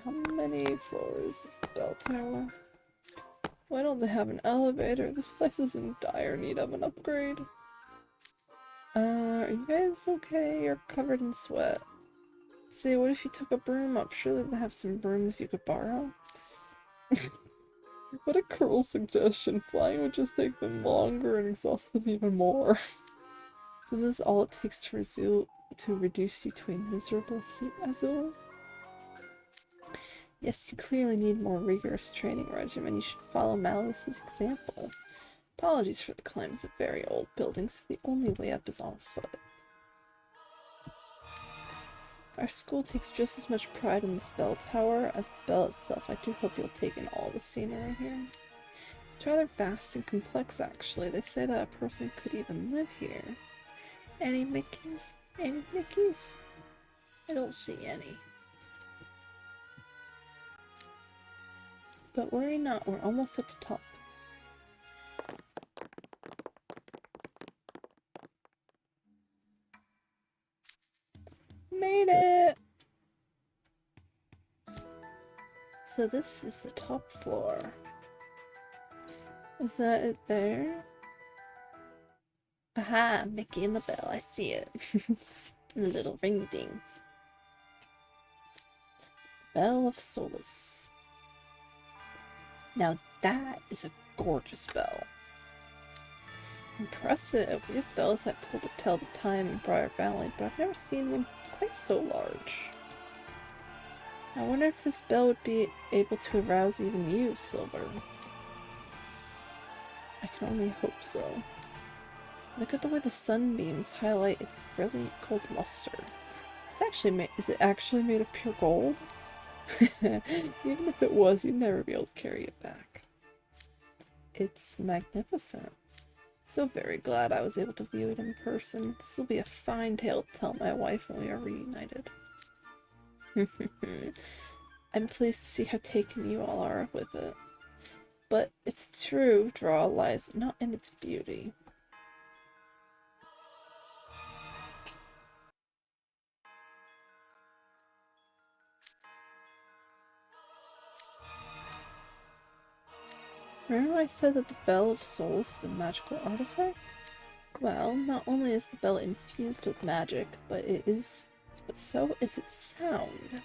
How many floors is the bell tower? Why don't they have an elevator? This place is in dire need of an upgrade. Are you guys okay? You're covered in sweat. See, what if you took a broom up? Surely they have some brooms you could borrow? What a cruel suggestion. Flying would just take them longer and exhaust them even more. So this is all it takes to reduce you to a miserable heat, Azul? Yes, you clearly need more rigorous training regimen. You should follow Malleus's example. Apologies for the climb. It's a very old building, so the only way up is on foot. Our school takes just as much pride in this bell tower as the bell itself. I do hope you'll take in all the scenery here. It's rather vast and complex, actually. They say that a person could even live here. Any Mickeys? Any Mickeys? I don't see any. But worry not, we're almost at the top. Made it! So this is the top floor. Is that it there? Aha! Mickey and the bell, I see it. The little ring ding. Bell of Solace. Now that is a gorgeous bell. Impressive. We have bells that tell the time in Briar Valley, but I've never seen one quite so large. I wonder if this bell would be able to arouse even you, Silver. I can only hope so. Look at the way the sunbeams highlight its brilliant cold luster. Is it actually made of pure gold? Even if it was, you'd never be able to carry it back. It's magnificent. I'm so very glad I was able to view it in person. This will be a fine tale to tell my wife when we are reunited. I'm pleased to see how taken you all are with it. But its true draw lies not in its beauty. Remember I said that the Bell of Souls is a magical artifact? Well, not only is the bell infused with magic, but so is its sound.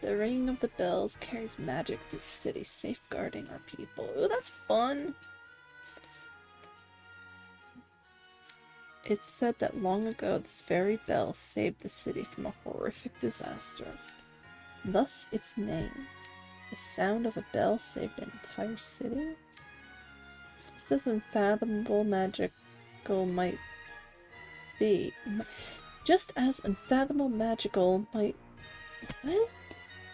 The ringing of the bells carries magic through the city, safeguarding our people. Ooh, that's fun! It's said that long ago this very bell saved the city from a horrific disaster. Thus its name. The sound of a bell saved an entire city? Just as unfathomable magical might be. Just as unfathomable magical might... What?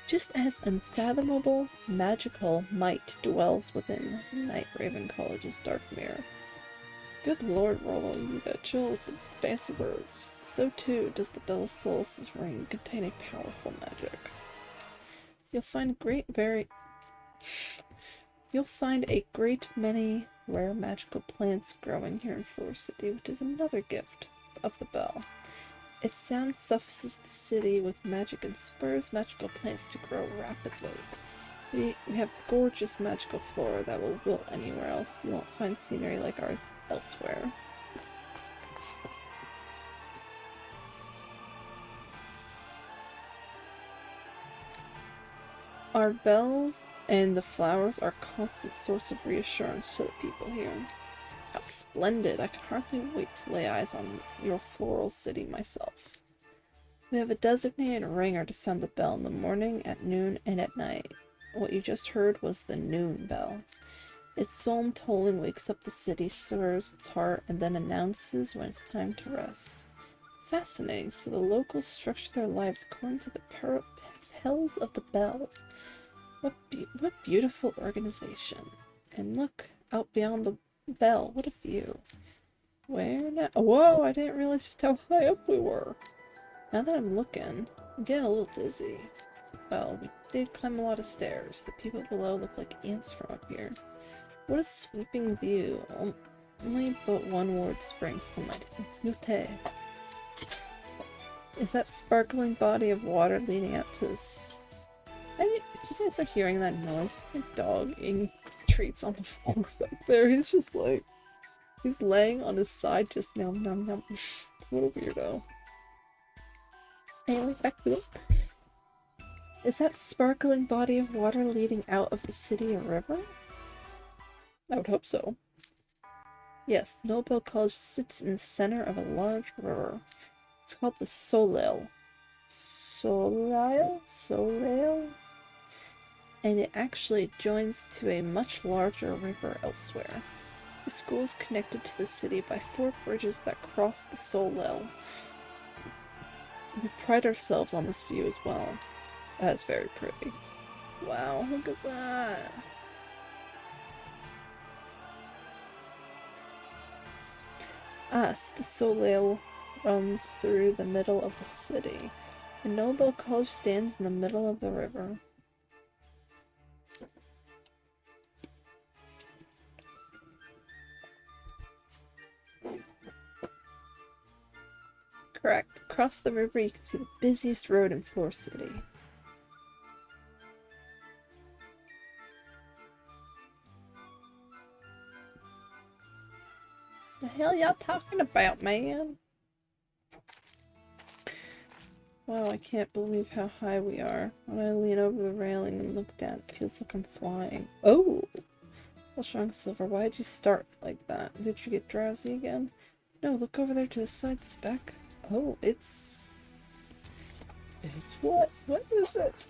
Just as unfathomable magical might dwells within Night Raven College's dark mirror. Good lord, Rollo, you gotta chill with the fancy words. So too does the Bell of Souls' ring contain a powerful magic. You'll find a great many rare magical plants growing here in Fleur City, which is another gift of the bell. Its sound suffuses the city with magic and spurs magical plants to grow rapidly. We have gorgeous magical flora that will wilt anywhere else. You won't find scenery like ours elsewhere. Our bells and the flowers are a constant source of reassurance to the people here. How splendid! I can hardly wait to lay eyes on your floral city myself. We have a designated ringer to sound the bell in the morning, at noon, and at night. What you just heard was the noon bell. Its solemn tolling wakes up the city, stirs its heart, and then announces when it's time to rest. Fascinating, so the locals structure their lives according to the bells of the bell. What beautiful organization. And look, out beyond the bell, what a view. Where now? Whoa, I didn't realize just how high up we were. Now that I'm looking, I'm getting a little dizzy. Well, we did climb a lot of stairs. The people below look like ants from up here. What a sweeping view. Only but one word springs to mind. Beauté. Is that sparkling body of water leading out to this... I mean, if you guys are hearing that noise, it's my dog eating treats on the floor back there. He's just like... He's laying on his side just nom nom nom. What a weirdo. Anyway, back to it. Is that sparkling body of water leading out of the city a river? I would hope so. Yes, Nobel College sits in the center of a large river. It's called the Soleil. Soleil? And it actually joins to a much larger river elsewhere. The school is connected to the city by 4 bridges that cross the Soleil. We pride ourselves on this view as well. That's very pretty. Wow, look at that! So the Soleil runs through the middle of the city. The Nobel College stands in the middle of the river. Correct. Across the river you can see the busiest road in Fleur City. The hell y'all talking about, man? Wow, I can't believe how high we are. When I lean over the railing and look down, it feels like I'm flying. Oh! What's wrong, Silver? Why did you start like that? Did you get drowsy again? No, look over there to the side, Spec. Oh, it's what? What is it?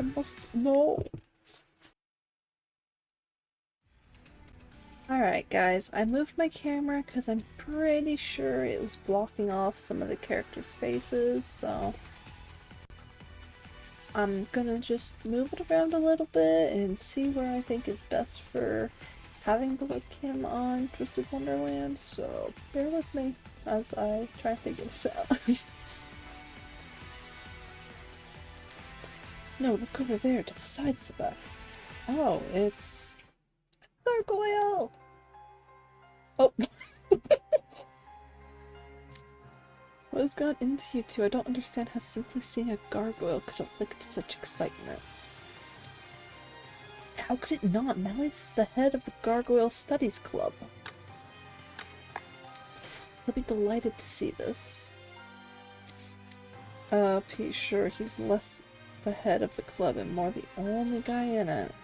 I must know. Alright guys, I moved my camera because I'm pretty sure it was blocking off some of the characters' faces, so I'm gonna just move it around a little bit and see where I think is best for having the webcam on Twisted Wonderland, so bear with me as I try to figure this out. No, look over there to the side, Sebek. Oh, it's gargoyle! Oh! What has gone into you two? I don't understand how simply seeing a gargoyle could inflict such excitement. How could it not? Malleus is the head of the Gargoyle Studies Club. He'll be delighted to see this. Pete, sure, he's less the head of the club and more the only guy in it.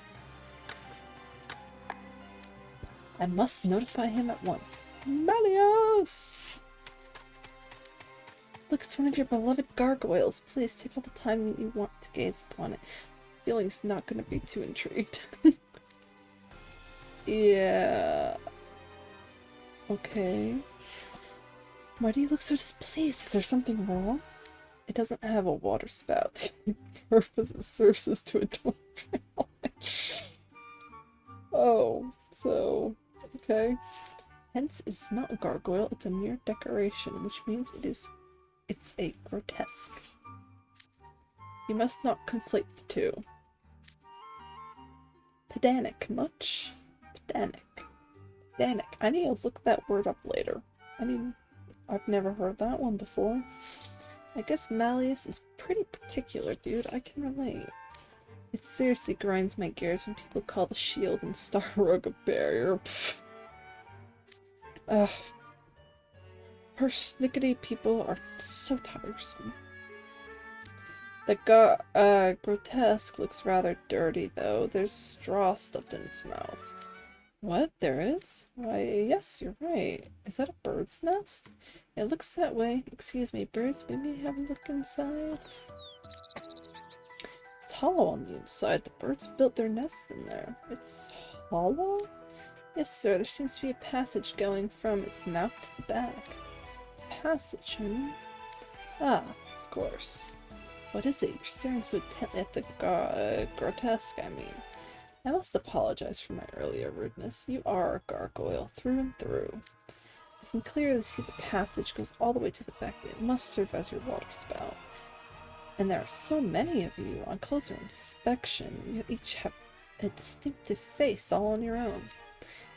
I must notify him at once. Malios! Look, it's one of your beloved gargoyles. Please take all the time you want to gaze upon it. Feeling's not going to be too intrigued. Yeah. Okay. Why do you look so displeased? Is there something wrong? It doesn't have a water spout. The purpose it serves is to adorn your helmet. Oh, so okay. Hence, it's not a gargoyle, it's a mere decoration, which means it's a grotesque. You must not conflate the two. Pedantic, much? Pedantic. Pedantic. I need to look that word up later. I've never heard that one before. I guess Malleus is pretty particular, dude. I can relate. It seriously grinds my gears when people call the shield and star rug a barrier. Pfft. Ugh. Persnickety people are so tiresome. The grotesque looks rather dirty, though. There's straw stuffed in its mouth. What? There is? Why, yes, you're right. Is that a bird's nest? It looks that way. Excuse me, birds, maybe have a look inside? It's hollow on the inside. The birds built their nest in there. It's hollow? Yes, sir. There seems to be a passage going from its mouth to the back. Passage, hmm? Ah, of course. What is it? You're staring so intently at the grotesque, I mean. I must apologize for my earlier rudeness. You are a gargoyle, through and through. I can clearly see the passage goes all the way to the back. It must serve as your water spout. And there are so many of you. On closer inspection, you each have a distinctive face all on your own.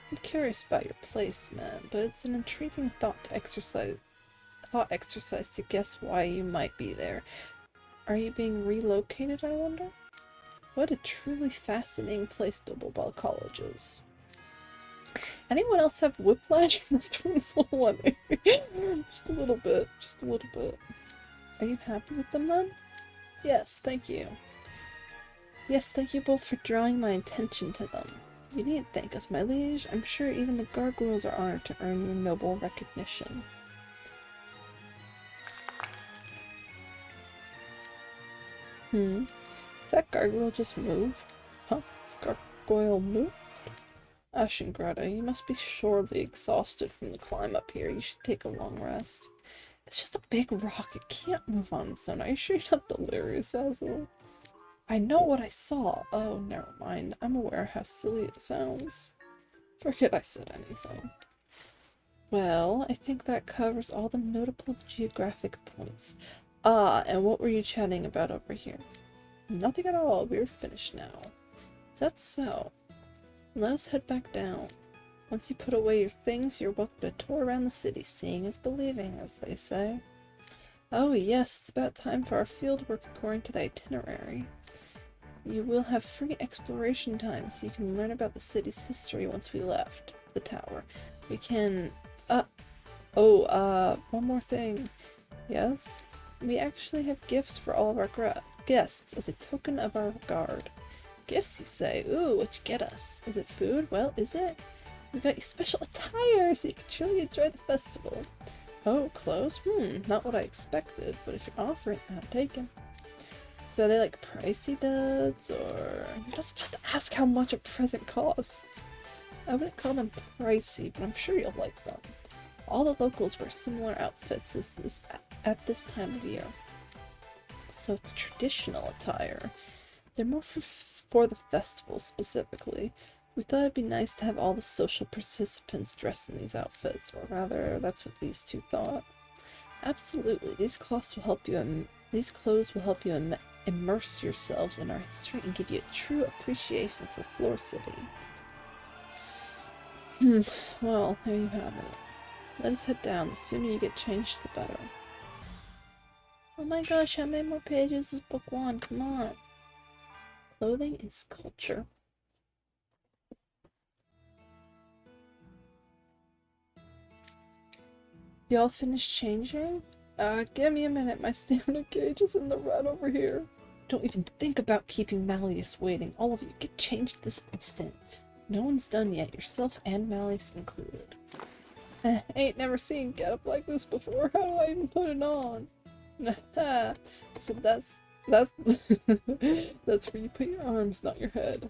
I'm curious about your placement, but it's an intriguing thought exercise to guess why you might be there. Are you being relocated, I wonder? What a truly fascinating place Doublebell College is. Anyone else have whiplash from the twins little one? Just a little bit. Just a little bit. Are you happy with them then? Yes, thank you. Yes, thank you both for drawing my attention to them. You needn't thank us, my liege. I'm sure even the gargoyles are honored to earn your noble recognition. Did that gargoyle just move? Huh? Gargoyle moved? Ashengrata, you must be surely exhausted from the climb up here. You should take a long rest. It's just a big rock. It can't move on its own. Are you sure you're not delirious, Azul? I know what I saw. Oh, never mind. I'm aware how silly it sounds. Forget I said anything. Well, I think that covers all the notable geographic points. Ah, and what were you chatting about over here? Nothing at all. We're finished now. Is that so? Let us head back down. Once you put away your things, you're welcome to tour around the city. Seeing is believing, as they say. Oh yes, it's about time for our field work according to the itinerary. You will have free exploration time, so you can learn about the city's history once we left the tower. We can... one more thing. Yes? We actually have gifts for all of our guests as a token of our regard. Gifts, you say? Ooh, what'd you get us? Is it food? Well, is it? We got you special attire so you can truly enjoy the festival. Oh, clothes? Not what I expected, but if you're offering, I'm taken. So are they like pricey duds, or... I'm not supposed to ask how much a present costs. I wouldn't call them pricey, but I'm sure you'll like them. All the locals wear similar outfits at this time of year. So it's traditional attire. They're more for the festival specifically. We thought it'd be nice to have all the social participants dressed in these outfits, or rather, that's what these two thought. Absolutely, these clothes will help you immerse yourselves in our history and give you a true appreciation for Fleur City. Well, there you have it. Let us head down. The sooner you get changed, the better. Oh my gosh, how many more pages is book 1? Come on. Clothing is culture. Y'all finished changing? Give me a minute. My stamina gauge is in the red over here. Don't even think about keeping Malleus waiting. All of you, get changed this instant. No one's done yet, yourself and Malleus included. Ain't never seen get-up like this before. How do I even put it on? So that's that's where you put your arms, not your head.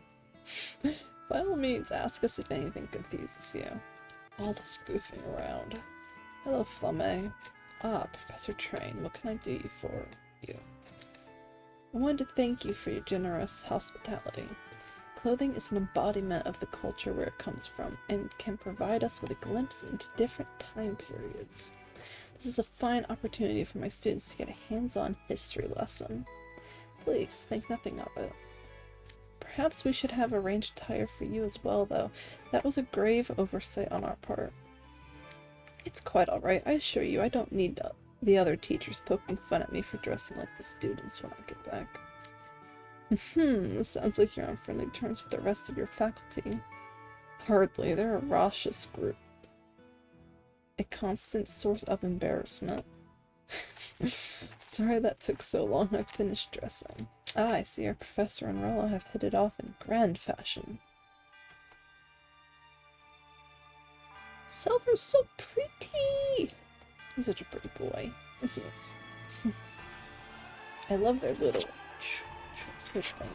By all means, ask us if anything confuses you. All this goofing around. Hello, Flamme. Ah, Professor Train, what can I do for you? I wanted to thank you for your generous hospitality. Clothing is an embodiment of the culture where it comes from, and can provide us with a glimpse into different time periods. This is a fine opportunity for my students to get a hands-on history lesson. Please, think nothing of it. Perhaps we should have arranged attire for you as well, though. That was a grave oversight on our part. It's quite alright, I assure you. I don't need the other teachers poking fun at me for dressing like the students when I get back. Sounds like you're on friendly terms with the rest of your faculty. Hardly, they're a raucous group. A constant source of embarrassment. Sorry that took so long, I finished dressing. Ah, I see our professor and Rollo have hit it off in grand fashion. Silver's so pretty! He's such a pretty boy. I love their little thing.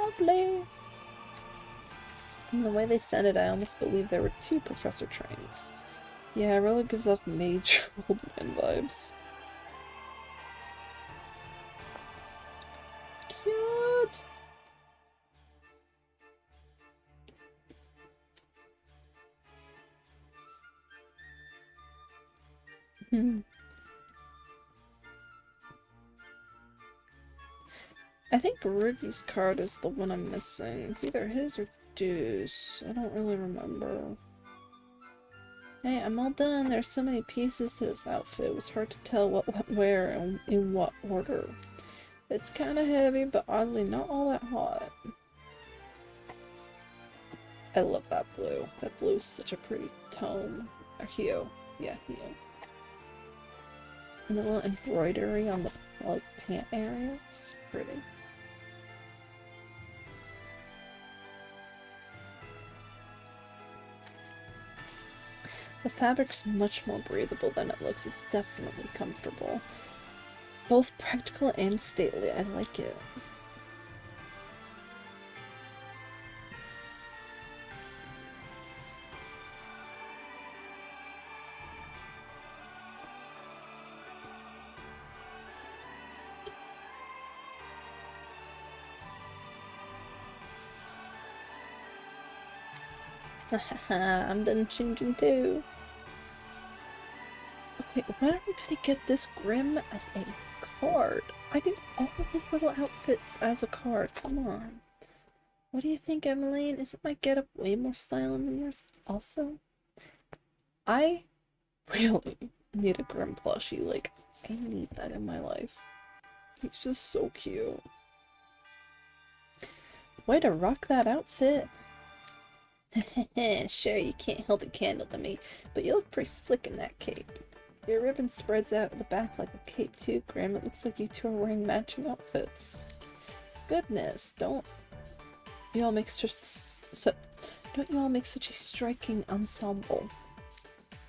Lovely! And the way they said it, I almost believe there were two Professor Trains. Yeah, Rollo gives off major old man vibes. Cute! I think Ruby's card is the one I'm missing. It's either his or Deuce. I don't really remember. Hey, I'm all done. There's so many pieces to this outfit. It was hard to tell what went where and in what order. It's kind of heavy, but oddly not all that hot. I love that blue. That blue is such a pretty tone. Or hue. Yeah, hue. And the little embroidery on the like pant area. It's pretty. The fabric's much more breathable than it looks. It's definitely comfortable. Both practical and stately. I like it. Haha, I'm done changing too. Okay, when are we gonna get this Grim as a card? I need all of his little outfits as a card. Come on. What do you think, Emmaline? Isn't my getup way more styling than yours? Also, I really need a Grim plushie. Like, I need that in my life. He's just so cute. Way to rock that outfit. Sure, you can't hold a candle to me, but you look pretty slick in that cape. Your ribbon spreads out at the back like a cape too, Grim. It looks like you two are wearing matching outfits. Goodness, don't you all make such a striking ensemble?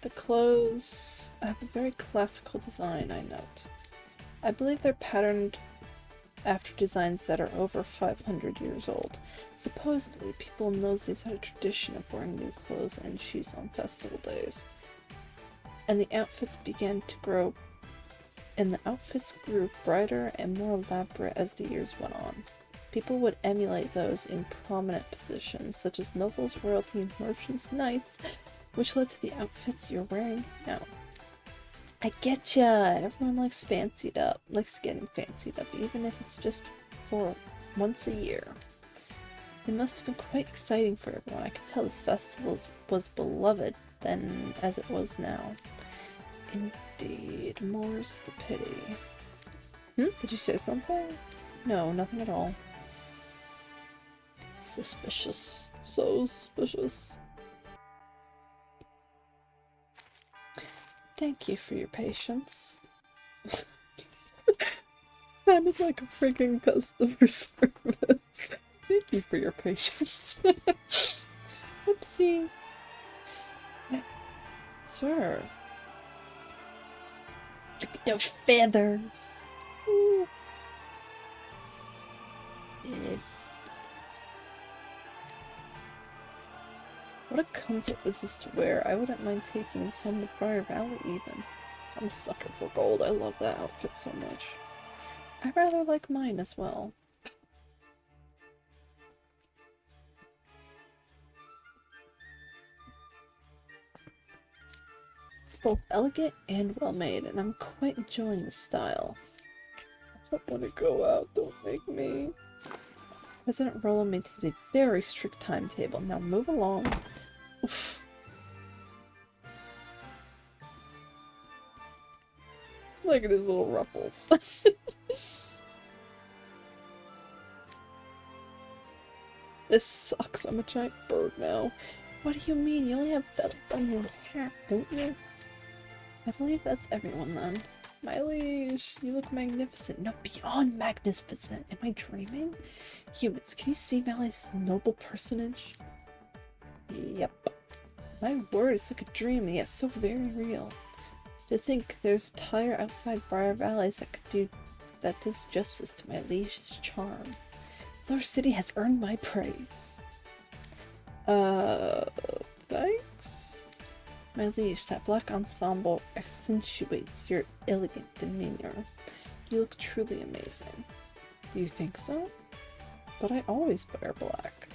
The clothes have a very classical design, I note. I believe they're patterned after designs that are over 500 years old. Supposedly, people in those days had a tradition of wearing new clothes and shoes on festival days. And the outfits grew brighter and more elaborate as the years went on. People would emulate those in prominent positions, such as nobles, royalty, merchants, knights, which led to the outfits you're wearing now. I getcha! Everyone likes getting fancied up, even if it's just for once a year. It must have been quite exciting for everyone. I could tell this festival was beloved then as it was now. Indeed, more's the pity. Did you say something? No, nothing at all. Suspicious. So suspicious. Thank you for your patience. Sounded like a freaking customer service. Thank you for your patience. Oopsie. Sir. Look at those feathers. Ooh. Yes. What a comfort this is to wear. I wouldn't mind taking this home to Briar Valley even. I'm a sucker for gold. I love that outfit so much. I rather like mine as well. It's both elegant and well made, and I'm quite enjoying the style. I don't want to go out, don't make me. President Rollo maintains a very strict timetable. Now move along. Oof. Look at his little ruffles. This sucks. I'm a giant bird now. What do you mean? You only have feathers on your hat, don't you? I believe that's everyone then. My liege, you look magnificent. No, beyond magnificent. Am I dreaming? Humans, can you see Malleus's noble personage? Yep. My word, it's like a dream, and yet so very real. To think there's a tire outside Briar Valleys that does justice to my liege's charm. Fleur City has earned my praise. Thanks? My liege, that black ensemble accentuates your elegant demeanor. You look truly amazing. Do you think so? But I always wear black.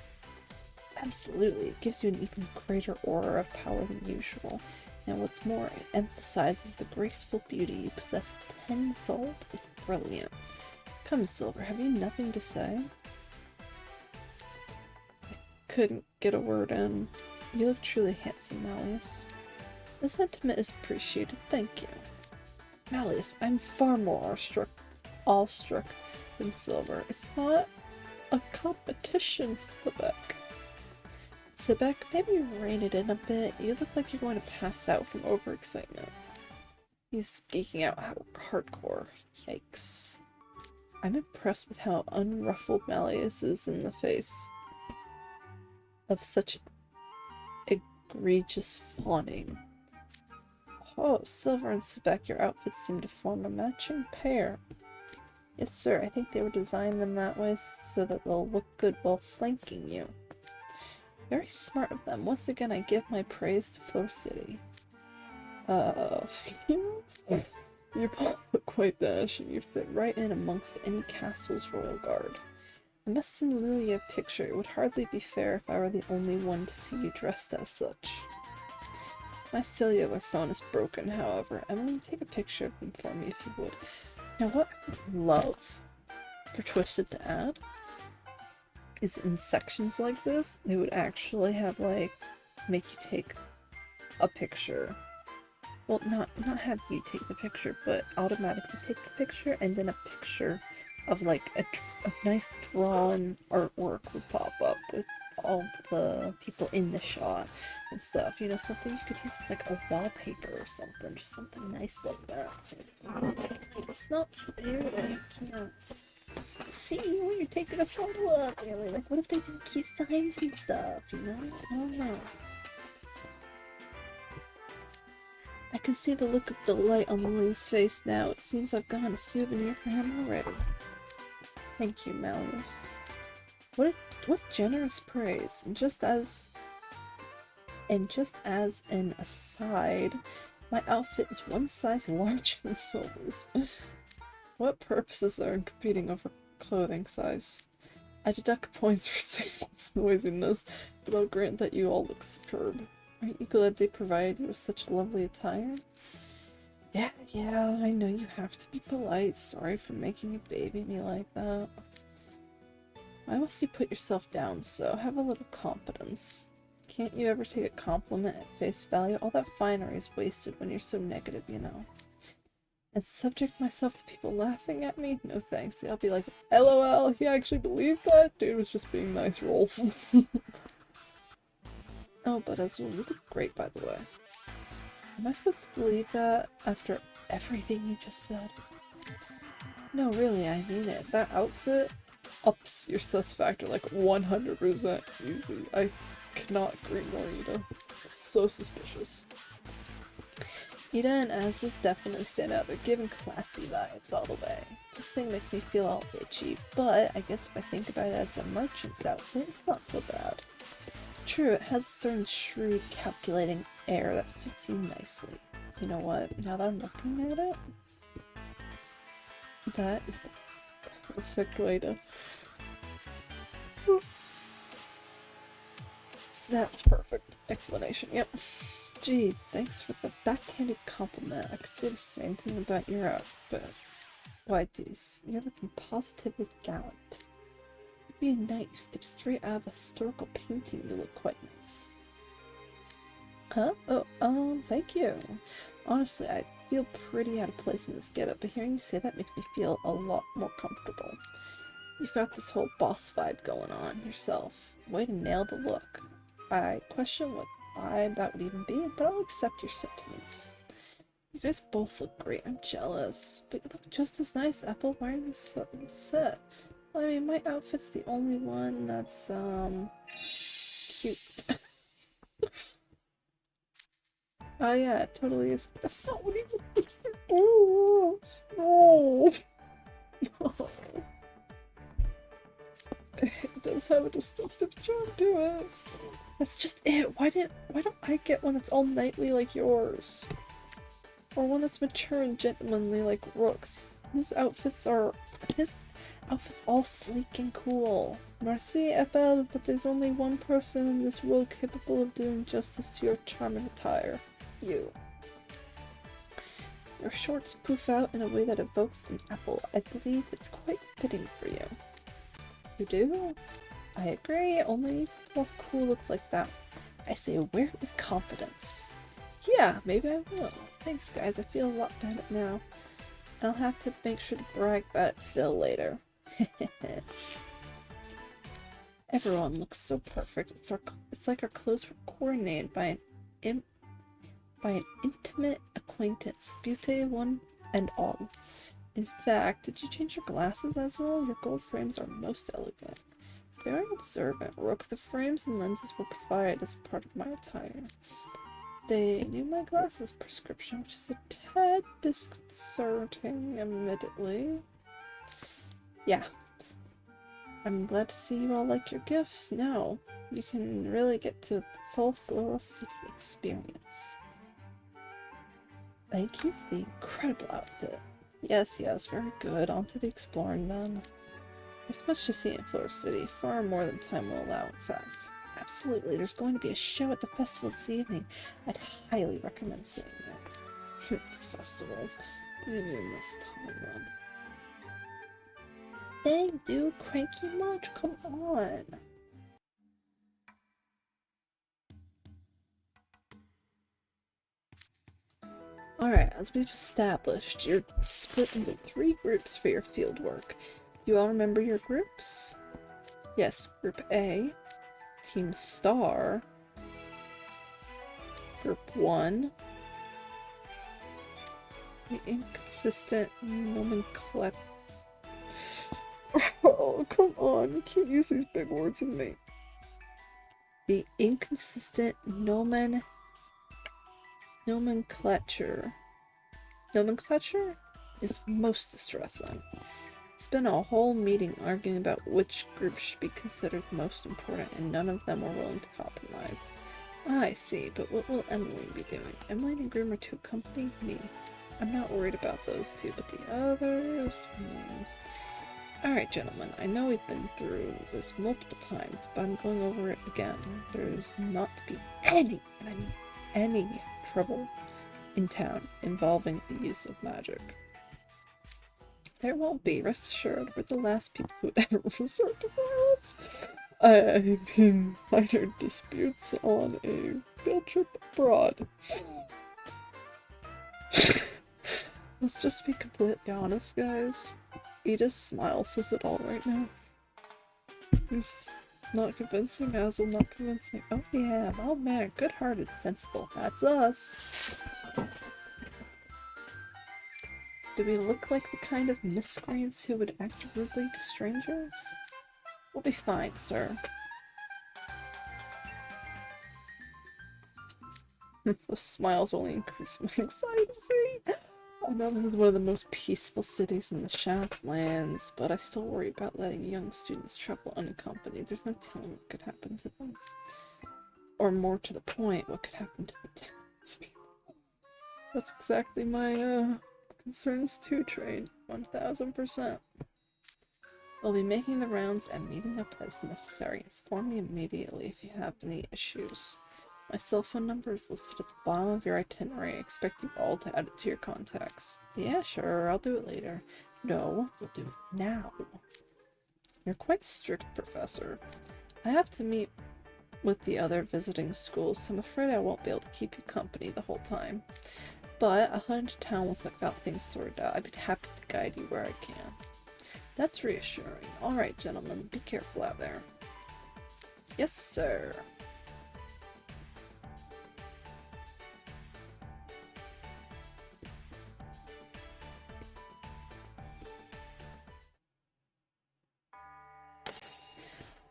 Absolutely, it gives you an even greater aura of power than usual. And what's more, it emphasizes the graceful beauty you possess tenfold. It's brilliant. Come, Silver, have you nothing to say? I couldn't get a word in. You look truly handsome, Malleus. The sentiment is appreciated, thank you. Malleus, I'm far more awestruck than Silver. It's not a competition, Sebek. Sebek, maybe rein it in a bit. You look like you're going to pass out from overexcitement. He's geeking out hardcore. Yikes. I'm impressed with how unruffled Malleus is in the face of such egregious fawning. Oh, Silver and Sebek, your outfits seem to form a matching pair. Yes, sir, I think they were designed them that way so that they'll look good while flanking you. Very smart of them. Once again, I give my praise to Fleur City. You both look quite dashing. You fit right in amongst any castle's royal guard. I must send Lily a picture. It would hardly be fair if I were the only one to see you dressed as such. My cellular phone is broken, however. Emmaline, take a picture of them for me if you would. Now, what I would love for Twisted to add is in sections like this, they would actually have, like, make you take a picture. Well, not have you take the picture, but automatically take the picture, and then a picture of, like, a nice drawn artwork would pop up with all the people in the shot and stuff. You know, something you could use as, like, a wallpaper or something. Just something nice like that. It's not fair that you can't see when you're taking a photo of, really. Like, what if they do cute signs and stuff, you know? I don't know. I can see the look of delight on Lily's face now. It seems I've gotten a souvenir for him already. Thank you, Malleus. What generous praise. And just as an aside, my outfit is one size larger than Silver's. What purposes are in competing over clothing size? I deduct points for Satan's noisiness, but I'll grant that you all look superb. Aren't you glad they provided you with such lovely attire? Yeah, I know you have to be polite. Sorry for making you baby me like that. Why must you put yourself down so? Have a little confidence. Can't you ever take a compliment at face value? All that finery is wasted when you're so negative, you know. And subject myself to people laughing at me? No thanks. I'll be like, LOL, he actually believed that? Dude was just being nice, Rolf. Oh, but as well, you look great, by the way. Am I supposed to believe that after everything you just said? No, really, I mean it. That outfit ups your sus factor like 100% easy. I cannot agree more, Ida. So suspicious. Ida and Azul definitely stand out. They're giving classy vibes all the way. This thing makes me feel all itchy, but I guess if I think about it as a merchant's outfit, it's not so bad. True, it has a certain shrewd, calculating air that suits you nicely. You know what? Now that I'm looking at it, that is the perfect way to... That's perfect explanation, yep. Gee, thanks for the backhanded compliment. I could say the same thing about your outfit. Why, Deuce, you're looking positively gallant. You'd be a knight who stepped straight out of a historical painting. You look quite nice. Huh? Oh, thank you. Honestly, I feel pretty out of place in this getup, but hearing you say that makes me feel a lot more comfortable. You've got this whole boss vibe going on yourself. Way to nail the look. I question what vibe that would even be, but I'll accept your sentiments. You guys both look great. I'm jealous. But you look just as nice, Apple. Why are you so upset? Well, I mean, my outfit's the only one that's, cute. Oh yeah, it totally is. That's not what he was. Oh, no. No. It does have a distinctive charm to it. That's just it. Why don't I get one that's all knightly like yours? Or one that's mature and gentlemanly like Rook's. His outfits all sleek and cool. Merci, Epel, but there's only one person in this world capable of doing justice to your charming attire. You. Your shorts poof out in a way that evokes an apple. I believe it's quite fitting for you. You do? I agree, only you pull off cool look like that. I say wear it with confidence. Yeah, maybe I will. Thanks guys, I feel a lot better now. I'll have to make sure to brag about it to Phil later. Everyone looks so perfect. It's like our clothes were coordinated by an intimate acquaintance, beauty one and all. In fact, did you change your glasses as well? Your gold frames are most elegant. Very observant, Rook. The frames and lenses were provided as part of my attire. They knew my glasses prescription, which is a tad disconcerting, admittedly. Yeah. I'm glad to see you all like your gifts. Now, you can really get to the full Floral City experience. Thank you for the incredible outfit. Yes, very good. On to the exploring then. There's much to see in Fleur City, far more than time will allow, in fact. Absolutely, there's going to be a show at the festival this evening. I'd highly recommend seeing it. The festival. Maybe I missed time then. Dang, dude, cranky much? Come on. Alright, as we've established, you're split into 3 groups for your field work. Do you all remember your groups? Yes, Group A, Team Star, Group 1, the inconsistent nomenclature. Oh, come on, you can't use these big words in me. The inconsistent nomenclature is most distressing. It's been a whole meeting arguing about which group should be considered most important, and none of them were willing to compromise. Ah, I see, but what will Emmaline be doing? Emmaline and Grim are to accompany me. I'm not worried about those two, but the others... Alright, gentlemen, I know we've been through this multiple times, but I'm going over it again. There's not to be any, and I mean any, trouble in town involving the use of magic. There won't be, rest assured. We're the last people who ever resort to violence. I mean, minor disputes on a field trip abroad. Let's just be completely honest, guys. Ida's smile says it all right now. This Not convincing, Hazel, not convincing. Oh yeah, mild-mannered, good-hearted, sensible. That's us. Do we look like the kind of miscreants who would act rudely to strangers? We'll be fine, sir. Those smiles only increase my anxiety. I know this is one of the most peaceful cities in the Shaftlands, but I still worry about letting young students travel unaccompanied. There's no telling what could happen to them. Or more to the point, what could happen to the townspeople. That's exactly my, concerns too, Train. 1000%. I'll be making the rounds and meeting up as necessary. Inform me immediately if you have any issues. My cell phone number is listed at the bottom of your itinerary. I expect you all to add it to your contacts. Yeah, sure, I'll do it later. No, you'll do it now. You're quite strict, Professor. I have to meet with the other visiting schools, so I'm afraid I won't be able to keep you company the whole time. But I'll head into town once I've got things sorted out. I'd be happy to guide you where I can. That's reassuring. Alright, gentlemen, be careful out there. Yes, sir.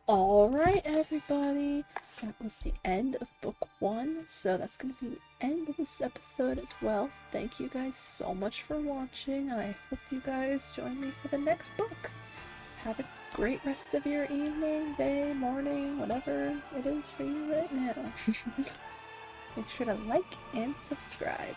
Alright, everybody. That was the end of book 1, so that's going to be the end of this episode as well. Thank you guys so much for watching. I hope you guys join me for the next book. Have a great rest of your evening, day, morning, whatever it is for you right now. Make sure to like and subscribe.